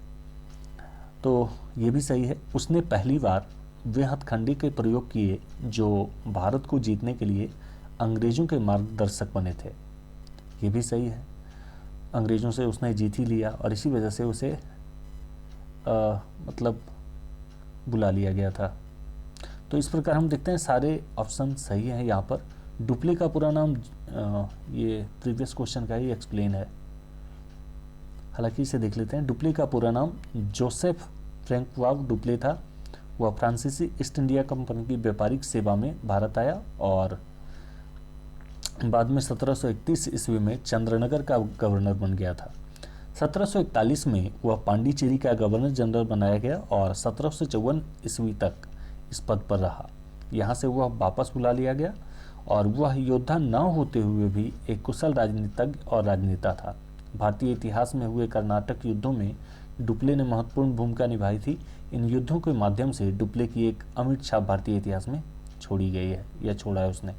A: तो ये भी सही है। उसने पहली बार वे हथकंडे के प्रयोग किए जो भारत को जीतने के लिए अंग्रेज़ों के मार्गदर्शक बने थे। ये भी सही है। अंग्रेज़ों से उसने जीत ही लिया और इसी वजह से उसे मतलब बुला लिया गया था। तो इस प्रकार हम देखते हैं सारे ऑप्शन सही हैं यहाँ पर। डुप्ले का पूरा नाम ये प्रीवियस क्वेश्चन का ही एक्सप्लेन है, हालांकि इसे देख लेते हैं। डुप्ले का पूरा नाम जोसेफ फ्रेंकवाव डुप्ले था। वह फ्रांसीसी ईस्ट इंडिया कंपनी की व्यापारिक सेवा में भारत आया और बाद में 1731 ईस्वी में चंद्रनगर का गवर्नर बन गया था। 1741 में वह पांडिचेरी का गवर्नर जनरल बनाया गया और 1754 ईस्वी तक इस पद पर रहा। यहाँ से वह वापस बुला लिया गया और वह योद्धा न होते हुए भी एक कुशल राजनीतिज्ञ और राजनेता था। भारतीय इतिहास में हुए कर्नाटक युद्धों में डुप्ले ने महत्वपूर्ण भूमिका निभाई थी। इन युद्धों के माध्यम से डुप्ले की एक अमिट छाप भारतीय इतिहास में छोड़ी गई है या छोड़ा है उसने।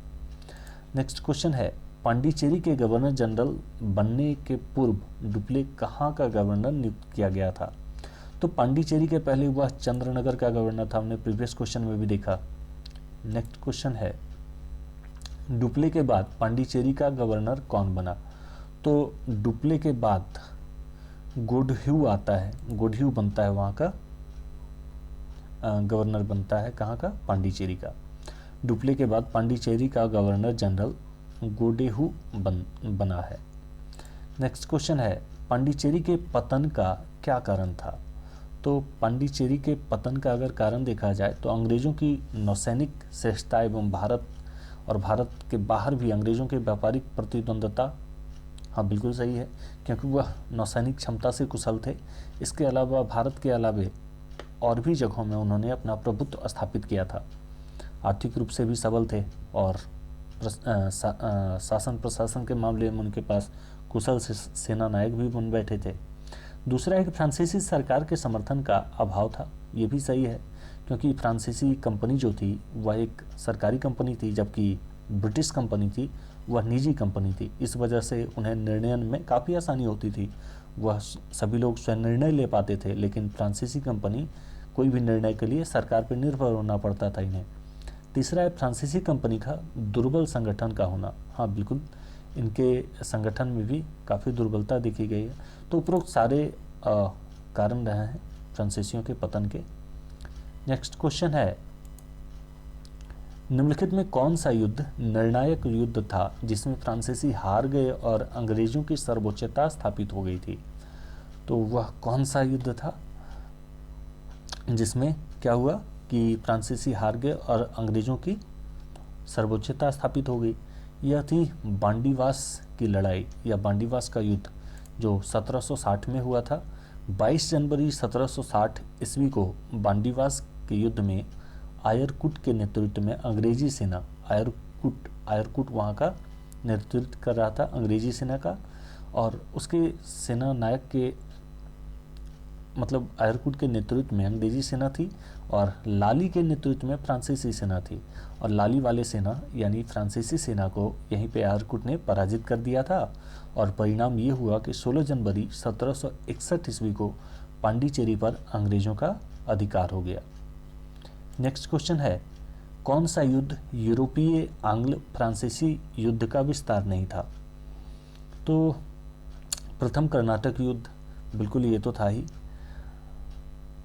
A: नेक्स्ट क्वेश्चन है, पांडिचेरी के गवर्नर जनरल बनने के पूर्व डुप्ले कहाँ का गवर्नर नियुक्त किया गया था? तो पांडिचेरी के पहले वह चंद्रनगर का गवर्नर था, हमने प्रीवियस क्वेश्चन में भी देखा। नेक्स्ट क्वेश्चन है, डुप्ले के बाद पांडिचेरी का गवर्नर कौन बना? तो डुप्ले के बाद गोडह्यू आता है, गोडह्यू बनता है वहाँ का गवर्नर बनता है। कहाँ का? पांडिचेरी का। डुप्ले के बाद पांडिचेरी का गवर्नर जनरल गोडेहू बना है। नेक्स्ट क्वेश्चन है, पांडिचेरी के पतन का क्या कारण था? तो पांडिचेरी के पतन का अगर कारण देखा जाए तो अंग्रेज़ों की नौसैनिक श्रेष्ठता एवं भारत और भारत के बाहर भी अंग्रेज़ों के व्यापारिक प्रतिद्वंदता। हाँ बिल्कुल सही है, क्योंकि वह नौसैनिक क्षमता से कुशल थे। इसके अलावा भारत के अलावे और भी जगहों में उन्होंने अपना प्रभुत्व स्थापित किया था। आर्थिक रूप से भी सबल थे और शासन प्रशासन के मामले में उनके पास कुशल सेना नायक भी बन बैठे थे। दूसरा एक फ्रांसीसी सरकार के समर्थन का अभाव था। ये भी सही है, क्योंकि फ्रांसीसी कंपनी जो थी वह एक सरकारी कंपनी थी, जबकि ब्रिटिश कंपनी थी वह निजी कंपनी थी। इस वजह से उन्हें निर्णय में काफ़ी आसानी होती थी, वह सभी लोग स्वयं निर्णय ले पाते थे, लेकिन फ्रांसीसी कंपनी कोई भी निर्णय के लिए सरकार पर निर्भर होना पड़ता था इन्हें। तीसरा है फ्रांसीसी कंपनी का दुर्बल संगठन का होना। हाँ बिल्कुल, इनके संगठन में भी काफ़ी दुर्बलता देखी गई है। तो उपरोक्त सारे कारण रहे हैं फ्रांसीसियों के पतन के। नेक्स्ट क्वेश्चन है, निम्नलिखित में कौन सा युद्ध निर्णायक युद्ध था जिसमें फ्रांसीसी हार गए और अंग्रेजों की सर्वोच्चता स्थापित हो गई थी? तो वह कौन सा युद्ध था जिसमें क्या हुआ कि फ्रांसीसी हार गए और अंग्रेजों की सर्वोच्चता स्थापित हो गई? यह थी बांडीवास की लड़ाई या बांडीवास का युद्ध, जो 1760 में हुआ था। 22 जनवरी 1760 ईस्वी को बांडीवास के युद्ध में आयरकुट के नेतृत्व में अंग्रेजी सेना, आयरकुट वहाँ का नेतृत्व कर रहा था अंग्रेजी सेना का, और उसके सेना नायक के मतलब आयरकुट के नेतृत्व में अंग्रेजी सेना थी और लाली के नेतृत्व में फ्रांसीसी सेना थी। और लाली वाले सेना यानी फ्रांसीसी सेना को यहीं पे आयरकुट ने पराजित कर दिया था और परिणाम ये हुआ कि 16 जनवरी 1761 ईस्वी को पांडिचेरी पर अंग्रेजों का अधिकार हो गया। नेक्स्ट क्वेश्चन है, कौन सा युद्ध यूरोपीय आंग्ल फ्रांसीसी युद्ध का विस्तार नहीं था? तो प्रथम कर्नाटक युद्ध, बिल्कुल ये तो था ही।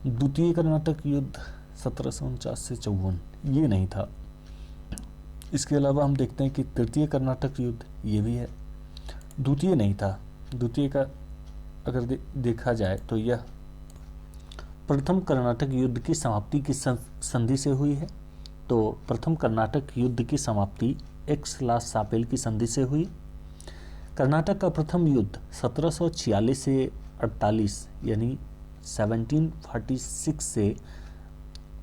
A: द्वितीय कर्नाटक युद्ध 1749 से 54, ये नहीं था। इसके अलावा हम देखते हैं कि तृतीय कर्नाटक युद्ध, ये भी है, द्वितीय नहीं था। द्वितीय का अगर देखा जाए तो यह प्रथम कर्नाटक युद्ध की समाप्ति की संधि से हुई है। तो प्रथम कर्नाटक युद्ध की समाप्ति एक्स-ला-सापेल की संधि से हुई। कर्नाटक का प्रथम युद्ध 1746 से 48 यानी 1746 से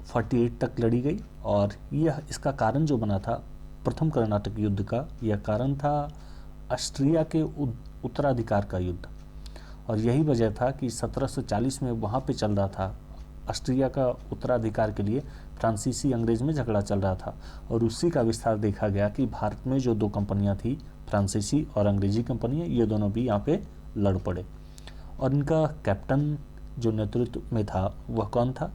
A: 48 तक लड़ी गई, और यह इसका कारण जो बना था प्रथम कर्नाटक युद्ध का, यह कारण था ऑस्ट्रिया के उत्तराधिकार का युद्ध। और यही वजह था कि 1740 में वहाँ पे चल रहा था ऑस्ट्रिया का उत्तराधिकार के लिए फ्रांसीसी अंग्रेज में झगड़ा चल रहा था, और उसी का विस्तार देखा गया कि भारत में जो दो कंपनियां थी, फ्रांसीसी और अंग्रेजी कंपनियां, ये दोनों भी यहाँ पे लड़ पड़े। और इनका कैप्टन जो नेतृत्व में था वह कौन था?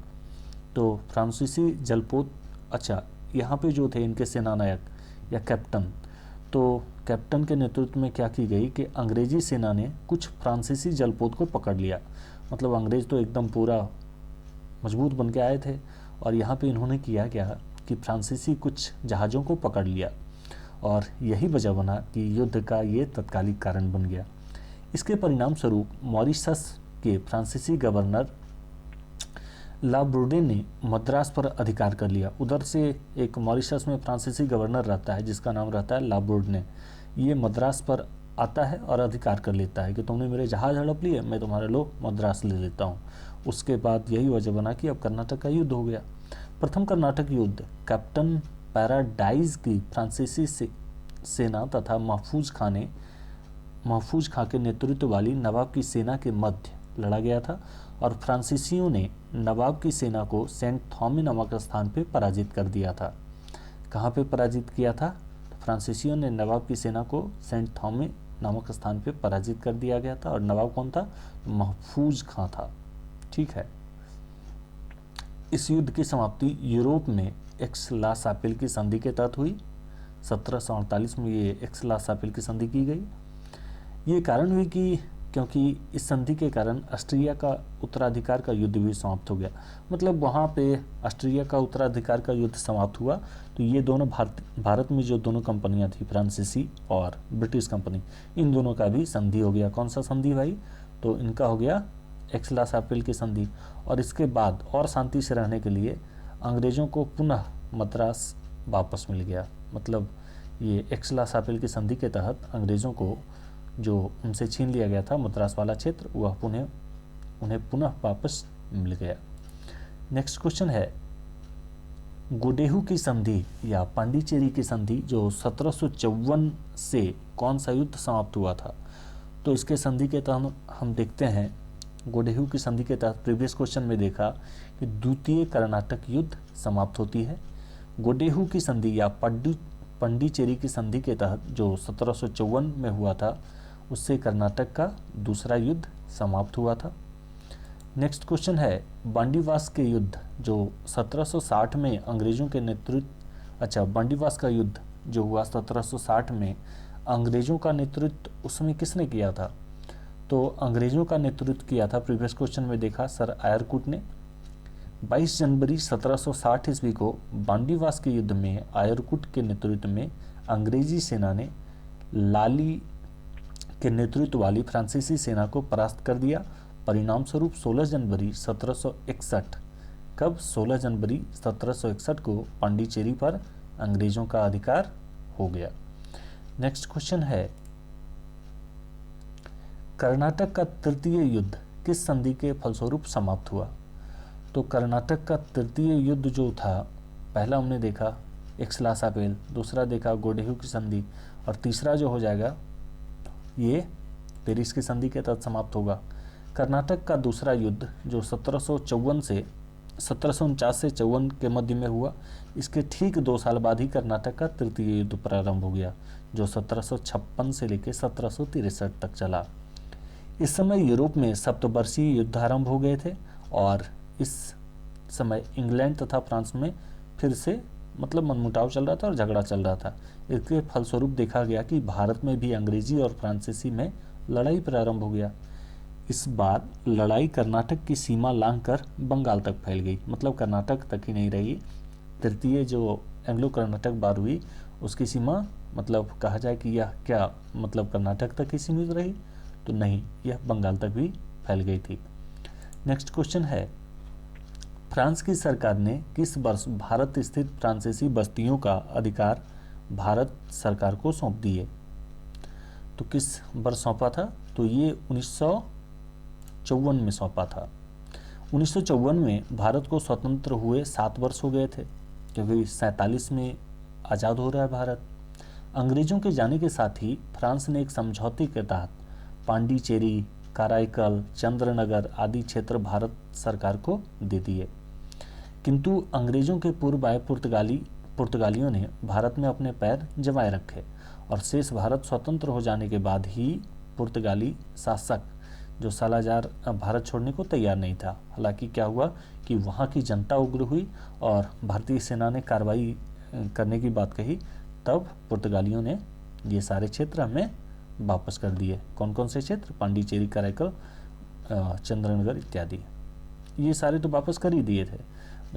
A: तो फ्रांसीसी जलपोत, अच्छा यहाँ पे जो थे इनके सेनानायक या कैप्टन, तो कैप्टन के नेतृत्व में क्या की गई कि अंग्रेजी सेना ने कुछ फ्रांसीसी जलपोत को पकड़ लिया। मतलब अंग्रेज तो एकदम पूरा मजबूत बन के आए थे, और यहाँ पे इन्होंने किया क्या कि फ्रांसीसी कुछ जहाज़ों को पकड़ लिया, और यही वजह बना कि युद्ध का ये तत्कालिक कारण बन गया। इसके परिणाम स्वरूप मॉरिशस के फ्रांसीसी गवर्नर ला ब्रूडे ने मद्रास पर अधिकार कर लिया। उधर से एक मॉरिशस में फ्रांसीसी गवर्नर रहता है जिसका नाम रहता है ला ब्रूडे। ये मद्रास पर आता है और अधिकार कर लेता है कि तुमने मेरे जहाज़ हड़प लिए, मैं तुम्हारे लोग मद्रास ले लेता हूँ। उसके बाद यही वजह बना कि अब कर्नाटक का युद्ध हो गया। प्रथम कर्नाटक युद्ध कैप्टन पैराडाइज की फ्रांसीसी सेना तथा महफूज खां के नेतृत्व वाली नवाब की सेना के मध्य लड़ा गया था, और फ्रांसीसियों ने नवाब की सेना को सेंट थॉमे नामक स्थान पर पराजित कर दिया था। कहाँ पे पराजित किया था? फ्रांसीसियों ने नवाब की सेना को सेंट थॉमे नामक स्थान पर पराजित कर दिया गया था, और नवाब कौन था? महफूज खां था। ठीक है। इस युद्ध की समाप्ति यूरोप में एक्स-ला-सापेल की संधि के तहत हुई। 1748 में ये एक्स-ला-सापेल की संधि की गई। ये कारण हुई कि क्योंकि इस संधि के कारण ऑस्ट्रिया का उत्तराधिकार का युद्ध भी समाप्त हो गया। मतलब वहाँ पे ऑस्ट्रिया का उत्तराधिकार का युद्ध समाप्त हुआ, तो ये दोनों भारत में जो दोनों कंपनियां थी, फ्रांसीसी और ब्रिटिश कंपनी, इन दोनों का भी संधि हो गया। कौन सा संधि भाई? तो इनका हो गया एक्स-ला-सापेल की संधि। और इसके बाद और शांति से रहने के लिए अंग्रेज़ों को पुनः मद्रास वापस मिल गया। मतलब ये एक्स-ला-सापेल की संधि के तहत अंग्रेज़ों को जो उनसे छीन लिया गया था मद्रास वाला क्षेत्र, वह उन्हें पुनः वापस मिल गया। नेक्स्ट क्वेश्चन है, गोडेहू की संधि या पांडिचेरी की संधि जो 1754 से कौन सा युद्ध समाप्त हुआ था? तो इसके संधि के तहत हम देखते हैं, गोडेहू की संधि के तहत प्रीवियस क्वेश्चन में देखा कि द्वितीय कर्नाटक युद्ध समाप्त होती है। गोडेहू की संधि या पंडिचेरी की संधि के तहत जो 1754 में हुआ था, उससे कर्नाटक का दूसरा युद्ध समाप्त हुआ था। नेक्स्ट क्वेश्चन है, बांडीवास के युद्ध जो 1760 में अंग्रेजों के नेतृत्व बांडीवास का युद्ध जो हुआ 1760 में अंग्रेजों का नेतृत्व उसमें किसने किया था? तो अंग्रेजों का नेतृत्व किया था, प्रीवियस क्वेश्चन में देखा, सर आयरकुट ने। 22 जनवरी 1760 ईस्वी को बांडीवास के युद्ध में आयरकुट के नेतृत्व में अंग्रेजी सेना ने लाली के नेतृत्व वाली फ्रांसीसी सेना को परास्त कर दिया। परिणाम स्वरूप 16 जनवरी 1761 कब 16 जनवरी 1761 को पांडिचेरी पर अंग्रेजों का अधिकार हो गया। नेक्स्ट क्वेश्चन है, कर्नाटक का तृतीय युद्ध किस संधि के फलस्वरूप समाप्त हुआ? तो कर्नाटक का तृतीय युद्ध जो था, पहला हमने देखा एक्सलासापेल, दूसरा देखा गोडेहू की संधि, और तीसरा जो हो जाएगा ये पेरिस की संधि के तहत समाप्त होगा। कर्नाटक का दूसरा युद्ध जो 1754 से 1749 से 54 के मध्य में हुआ, इसके ठीक 2 साल बाद ही कर्नाटक का तृतीय युद्ध प्रारंभ हो गया जो 1756 से लेकर 1763 तक चला। इस समय यूरोप में सप्तवर्षीय युद्ध आरंभ हो गए थे और इस समय इंग्लैंड तथा फ्रांस में फिर से मनमुटाव चल रहा था और झगड़ा चल रहा था। इसके फलस्वरूप देखा गया कि भारत में भी अंग्रेजी और फ्रांसीसी में लड़ाई प्रारंभ हो गया। इस बार लड़ाई कर्नाटक की सीमा लांघकर बंगाल तक फैल गई, कर्नाटक तक ही नहीं रही। तृतीय जो एंग्लो कर्नाटक वार हुई उसकी सीमा कहा जाए कि यह क्या कर्नाटक तक ही सीमित रही, तो नहीं, यह बंगाल तक भी फैल गई थी। नेक्स्ट क्वेश्चन है, फ्रांस की सरकार ने किस वर्ष भारत स्थित फ्रांसीसी बस्तियों का अधिकार भारत सरकार को सौंप दिए? तो किस वर्ष सौंपा था? तो ये 1954 में सौंपा था। 1954 में भारत को स्वतंत्र हुए 7 वर्ष हो गए थे, क्योंकि 47 में आज़ाद हो रहा है भारत। अंग्रेजों के जाने के साथ ही फ्रांस ने एक समझौते के तहत पांडिचेरी, कराईकल, चंद्रनगर आदि क्षेत्र भारत सरकार को दे दिए, किंतु अंग्रेजों के पूर्व आए पुर्तगालियों ने भारत में अपने पैर जमाए रखे और शेष भारत स्वतंत्र हो जाने के बाद ही पुर्तगाली शासक जो सालाजार भारत छोड़ने को तैयार नहीं था। हालांकि क्या हुआ कि वहाँ की जनता उग्र हुई और भारतीय सेना ने कार्रवाई करने की बात कही, तब पुर्तगालियों ने ये सारे क्षेत्र हमें वापस कर दिए। कौन कौन से क्षेत्र? पांडिचेरी, कराईकल, चंद्रनगर इत्यादि, ये सारे तो वापस कर ही दिए थे।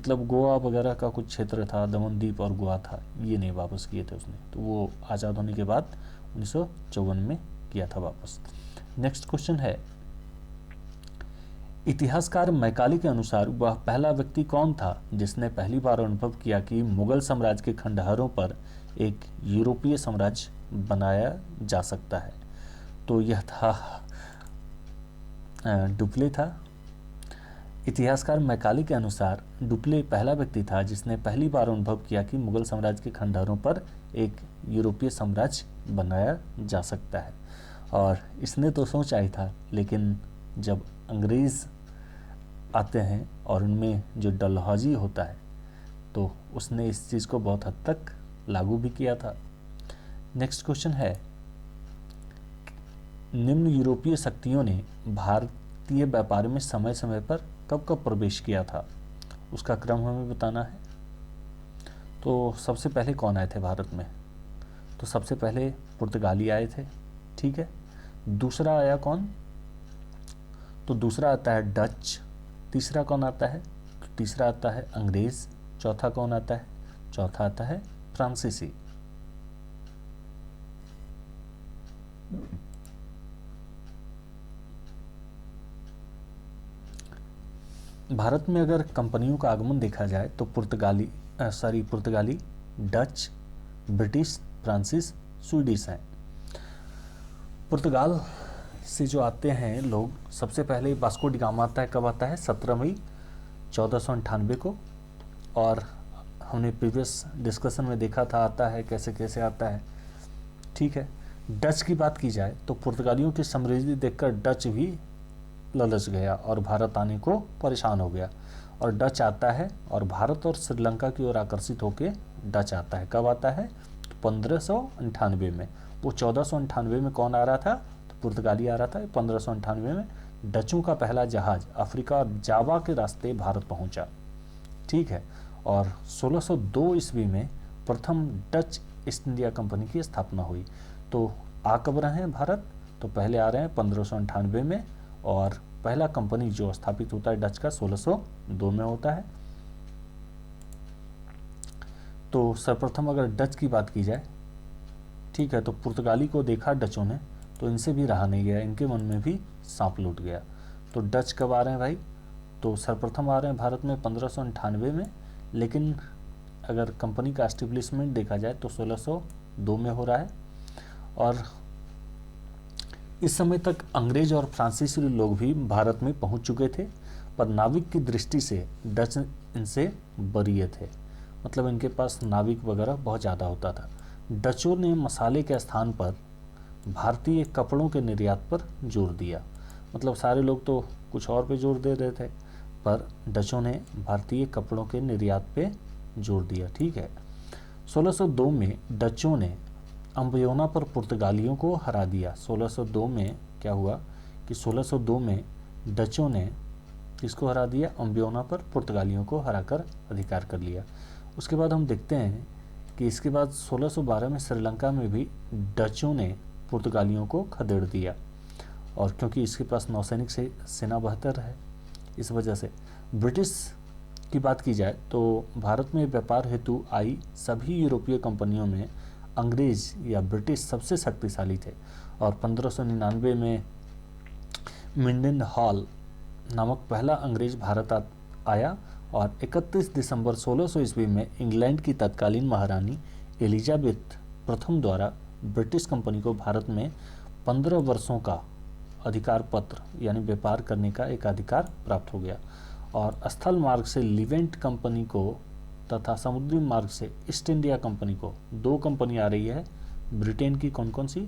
A: गोवा वगैरह का कुछ क्षेत्र था, दमनदीप और गोवा था, ये नहीं वापस किए थे उसने, तो वो आज़ाद होने के बाद 1954 में किया था वापस। नेक्स्ट क्वेश्चन है, इतिहासकार मैकाले के अनुसार वह पहला व्यक्ति कौन था जिसने पहली बार अनुभव किया कि मुगल साम्राज्य के खंडहरों पर एक यूरोपीय साम्राज्य बनाया जा सकता है? तो यह था डुप्ले था। इतिहासकार मैकाले के अनुसार डुप्ले पहला व्यक्ति था जिसने पहली बार अनुभव किया कि मुगल साम्राज्य के खंडहरों पर एक यूरोपीय साम्राज्य बनाया जा सकता है। और इसने तो सोचा ही था, लेकिन जब अंग्रेज़ आते हैं और उनमें जो डलहौजी होता है, तो उसने इस चीज़ को बहुत हद तक लागू भी किया था। नेक्स्ट क्वेश्चन है, निम्न यूरोपीय शक्तियों ने भारतीय व्यापार में समय समय पर कब कब प्रवेश किया था? उसका क्रम हमें बताना है। तो सबसे पहले कौन आए थे भारत में? तो सबसे पहले पुर्तगाली आए थे, ठीक है। दूसरा आया कौन? तो दूसरा आता है डच। तीसरा कौन आता है? तो तीसरा आता है अंग्रेज़। चौथा कौन आता है? चौथा आता है फ्रांसीसी। भारत में अगर कंपनियों का आगमन देखा जाए तो पुर्तगाली, डच, ब्रिटिश, फ्रांसीस, स्वीडिश हैं। पुर्तगाल से जो आते हैं लोग, सबसे पहले वास्को डी गामा आता है। कब आता है? 17 मई 1498 को। और हमने प्रीवियस डिस्कशन में देखा था आता है कैसे कैसे आता है, ठीक है। डच की बात की जाए तो पुर्तगालियों की समृद्धि देखकर डच भी ललच गया और भारत आने को परेशान हो गया। और डच आता है और भारत और श्रीलंका की ओर आकर्षित होकर डच आता है। कब आता है? 1598 में। वो 1498 में कौन आ रहा था? तो पुर्तगाली आ रहा था। 1598 में डचों का पहला जहाज अफ्रीका और जावा के रास्ते भारत पहुंचा। ठीक है। और 1602 ईस्वी में प्रथम डच ईस्ट इंडिया कंपनी की स्थापना हुई। तो आ कब रहे हैं भारत? तो पहले आ रहे हैं 1598 में, और पहला कंपनी जो स्थापित होता है डच का 1602 में होता है। तो सर्वप्रथम अगर डच की बात की जाए, ठीक है, तो पुर्तगाली को देखा डचों ने तो इनसे भी रहा नहीं गया, इनके मन में भी सांप लूट गया। तो डच कब आ रहे हैं भाई? तो सर्वप्रथम आ रहे हैं भारत में 1598 में, लेकिन अगर कंपनी का एस्टेब्लिशमेंट देखा जाए तो 1602 में हो रहा है। और इस समय तक अंग्रेज और फ्रांसीसी लोग भी भारत में पहुंच चुके थे, पर नाविक की दृष्टि से डच इनसे वरीय थे। मतलब इनके पास नाविक वगैरह बहुत ज़्यादा होता था। डचों ने मसाले के स्थान पर भारतीय कपड़ों के निर्यात पर जोर दिया। मतलब सारे लोग तो कुछ और पे जोर दे रहे थे, पर डचों ने भारतीय कपड़ों के निर्यात पे जोर दिया। ठीक है। 1602 में डचों ने अम्बियोना पर पुर्तगालियों को हरा दिया। 1602 में क्या हुआ कि 1602 में डचों ने किसको हरा दिया? अम्बियोना पर पुर्तगालियों को हराकर अधिकार कर लिया। उसके बाद हम देखते हैं कि इसके बाद 1612 में श्रीलंका में भी डचों ने पुर्तगालियों को खदेड़ दिया, और क्योंकि इसके पास नौसैनिक से सेना बेहतर है, इस वजह से। ब्रिटिश की बात की जाए तो भारत में व्यापार हेतु आई सभी यूरोपीय कंपनियों में अंग्रेज या ब्रिटिश सबसे शक्तिशाली थे। और 1599 में मिंडन हॉल नामक पहला अंग्रेज भारत आया, और 31 दिसंबर 1600 ईस्वी में इंग्लैंड की तत्कालीन महारानी एलिजाबेथ प्रथम द्वारा ब्रिटिश कंपनी को भारत में 15 वर्षों का अधिकार पत्र यानी व्यापार करने का एक अधिकार प्राप्त हो गया। और स्थल मार्ग से लिवेंट कंपनी को तथा समुद्री मार्ग से ईस्ट इंडिया कंपनी को, दो कंपनी आ रही है ब्रिटेन की। कौन कौन सी?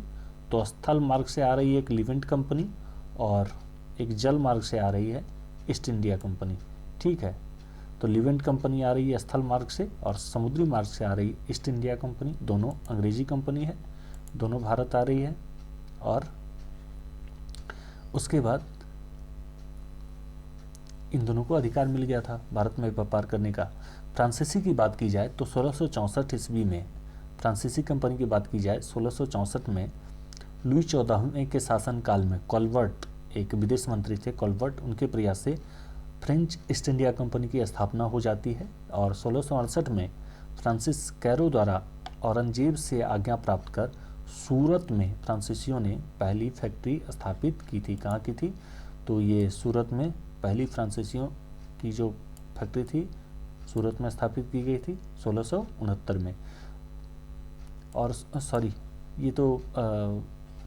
A: तो स्थल मार्ग से आ रही है एक लिवेंट कंपनी, और एक जल मार्ग से आ रही है ईस्ट इंडिया कंपनी। ठीक है। तो लिवेंट कंपनी आ रही है स्थल मार्ग से, और समुद्री मार्ग से आ रही ईस्ट इंडिया कंपनी। दोनों अंग्रेजी कंपनी है, दोनों भारत आ रही है। और उसके बाद इन दोनों को अधिकार मिल गया था भारत में व्यापार करने का। फ्रांसीसी की बात की जाए तो 1664 ईस्वी में, फ्रांसीसी कंपनी की बात की जाए 1664 में लुई 14वें के शासनकाल में कॉलवर्ट, एक विदेश मंत्री थे कॉलवर्ट, उनके प्रयास से फ्रेंच ईस्ट इंडिया कंपनी की स्थापना हो जाती है। और 1668 में फ्रांसिस कैरो द्वारा औरंगजेब से आज्ञा प्राप्त कर सूरत में फ्रांसीसियों ने पहली फैक्ट्री स्थापित की थी। कहाँ की थी? तो ये सूरत में पहली फ्रांसीसियों की जो फैक्ट्री थी सूरत में स्थापित की गई थी 1669 में। और सॉरी, ये तो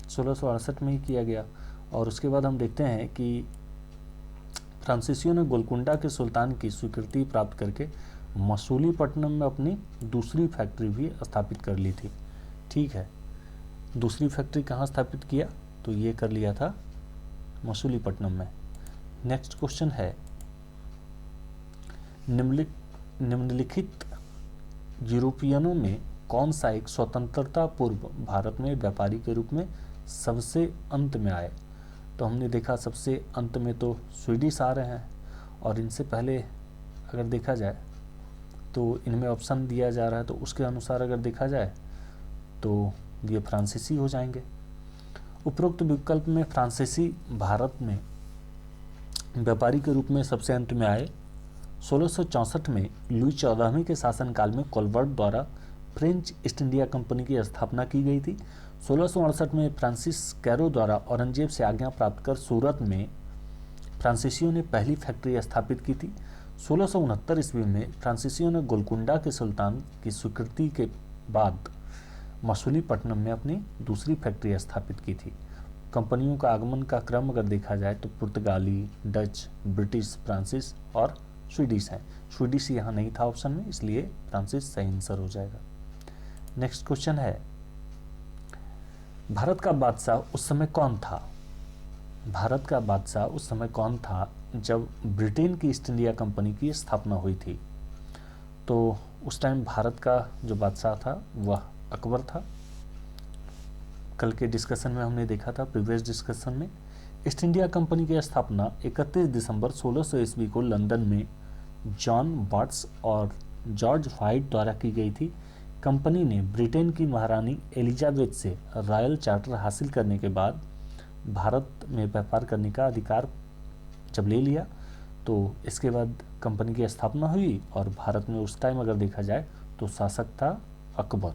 A: 1668 में ही किया गया। और उसके बाद हम देखते हैं कि फ्रांसीसियों ने गोलकुंडा के सुल्तान की स्वीकृति प्राप्त करके मसूलीपट्टनम में अपनी दूसरी फैक्ट्री भी स्थापित कर ली थी। ठीक है। दूसरी फैक्ट्री कहाँ स्थापित किया? तो ये कर लिया था मसूलीपट्टनम में। नेक्स्ट क्वेश्चन है, निम्नलिखित यूरोपियनों में कौन सा एक स्वतंत्रता पूर्व भारत में व्यापारी के रूप में सबसे अंत में आए? तो हमने देखा सबसे अंत में तो स्वीडिश आ रहे हैं, और इनसे पहले अगर देखा जाए तो इनमें ऑप्शन दिया जा रहा है, तो उसके अनुसार अगर देखा जाए तो ये फ्रांसीसी हो जाएंगे। उपरोक्त विकल्प में फ्रांसीसी भारत में व्यापारी के रूप में सबसे अंत में आए। 1664 में लुई 14वें के शासनकाल में कॉलवर्ट द्वारा फ्रेंच ईस्ट इंडिया कंपनी की स्थापना की गई थी। 1668 में फ्रांसिस कैरो द्वारा औरंगजेब से आज्ञा प्राप्त कर सूरत में फ्रांसीसियों ने पहली फैक्ट्री स्थापित की थी। 1669 ईस्वी में फ्रांसीसियों ने गोलकुंडा के सुल्तान की स्वीकृति के बाद मसूलीपट्टनम में अपनी दूसरी फैक्ट्री स्थापित की थी। कंपनियों का आगमन का क्रम अगर देखा जाए तो पुर्तगाली, डच, ब्रिटिश, फ्रांसिस और स्वीडिश है। स्वीडिश यहाँ नहीं था ऑप्शन में, इसलिए फ्रांसिस सही आंसर हो जाएगा। नेक्स्ट क्वेश्चन है, भारत का बादशाह उस समय कौन था? भारत का बादशाह उस समय कौन था जब ब्रिटेन की ईस्ट इंडिया कंपनी की स्थापना हुई थी? तो उस टाइम भारत का जो बादशाह था वह अकबर था। कल के डिस्कशन में हमने देखा था, प्रीवियस डिस्कशन में, ईस्ट इंडिया कंपनी की स्थापना 31 दिसंबर 1600 ईस्वी को लंदन में जॉन बट्स और जॉर्ज वाइट द्वारा की गई थी। कंपनी ने ब्रिटेन की महारानी एलिजाबेथ से रॉयल चार्टर हासिल करने के बाद भारत में व्यापार करने का अधिकार जब ले लिया, तो इसके बाद कंपनी की स्थापना हुई और भारत में उस टाइम अगर देखा जाए तो शासक था अकबर।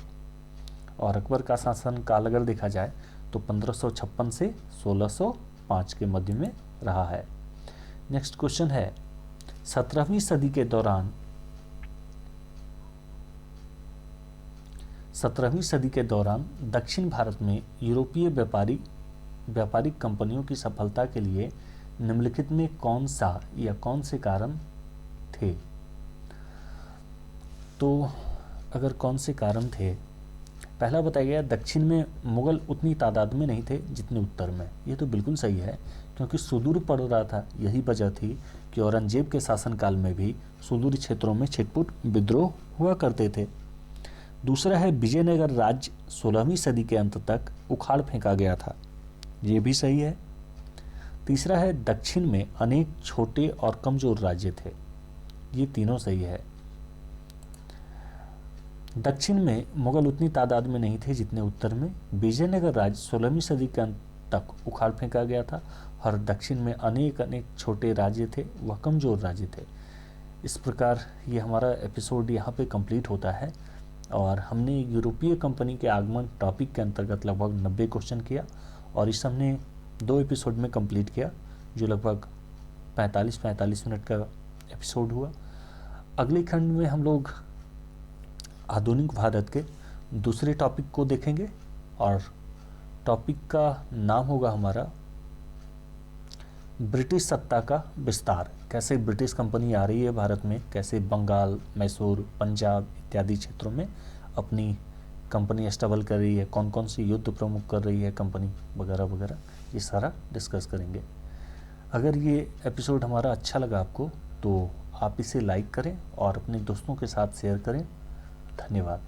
A: और अकबर का शासन काल अगर देखा जाए तो 1556 से 1605 के मध्य में रहा है। नेक्स्ट क्वेश्चन है, 17वीं सदी के दौरान दक्षिण भारत में यूरोपीय व्यापारिक कंपनियों की सफलता के लिए निम्नलिखित में कौन सा या कौन से कारण थे? तो अगर कौन से कारण थे, पहला बताया गया दक्षिण में मुगल उतनी तादाद में नहीं थे जितने उत्तर में। ये तो बिल्कुल सही है, क्योंकि सुदूर पड़ रहा था। यही वजह थी कि औरंगजेब के शासनकाल में भी सुदूर क्षेत्रों में छिटपुट विद्रोह हुआ करते थे। दूसरा है विजयनगर राज्य 16वीं सदी के अंत तक उखाड़ फेंका गया था। ये भी सही है। तीसरा है दक्षिण में अनेक छोटे और कमजोर राज्य थे। ये तीनों सही है। दक्षिण में मुगल उतनी तादाद में नहीं थे जितने उत्तर में। विजयनगर राज्य 16वीं सदी के अंत तक उखाड़ फेंका गया था और दक्षिण में अनेक छोटे राज्य थे, वह कमजोर राज्य थे। इस प्रकार ये हमारा एपिसोड यहाँ पे कंप्लीट होता है और हमने यूरोपीय कंपनी के आगमन टॉपिक के अंतर्गत लगभग 90 क्वेश्चन किया और इस हमने 2 एपिसोड में कंप्लीट किया, जो लगभग 45 मिनट का एपिसोड हुआ। अगले खंड में हम लोग आधुनिक भारत के दूसरे टॉपिक को देखेंगे और टॉपिक का नाम होगा हमारा ब्रिटिश सत्ता का विस्तार। कैसे ब्रिटिश कंपनी आ रही है भारत में, कैसे बंगाल, मैसूर, पंजाब इत्यादि क्षेत्रों में अपनी कंपनी एस्टेबल कर रही है, कौन कौन सी युद्ध प्रमुख कर रही है कंपनी वगैरह वगैरह, ये सारा डिस्कस करेंगे। अगर ये एपिसोड हमारा अच्छा लगा आपको तो आप इसे लाइक करें और अपने दोस्तों के साथ शेयर करें। धन्यवाद।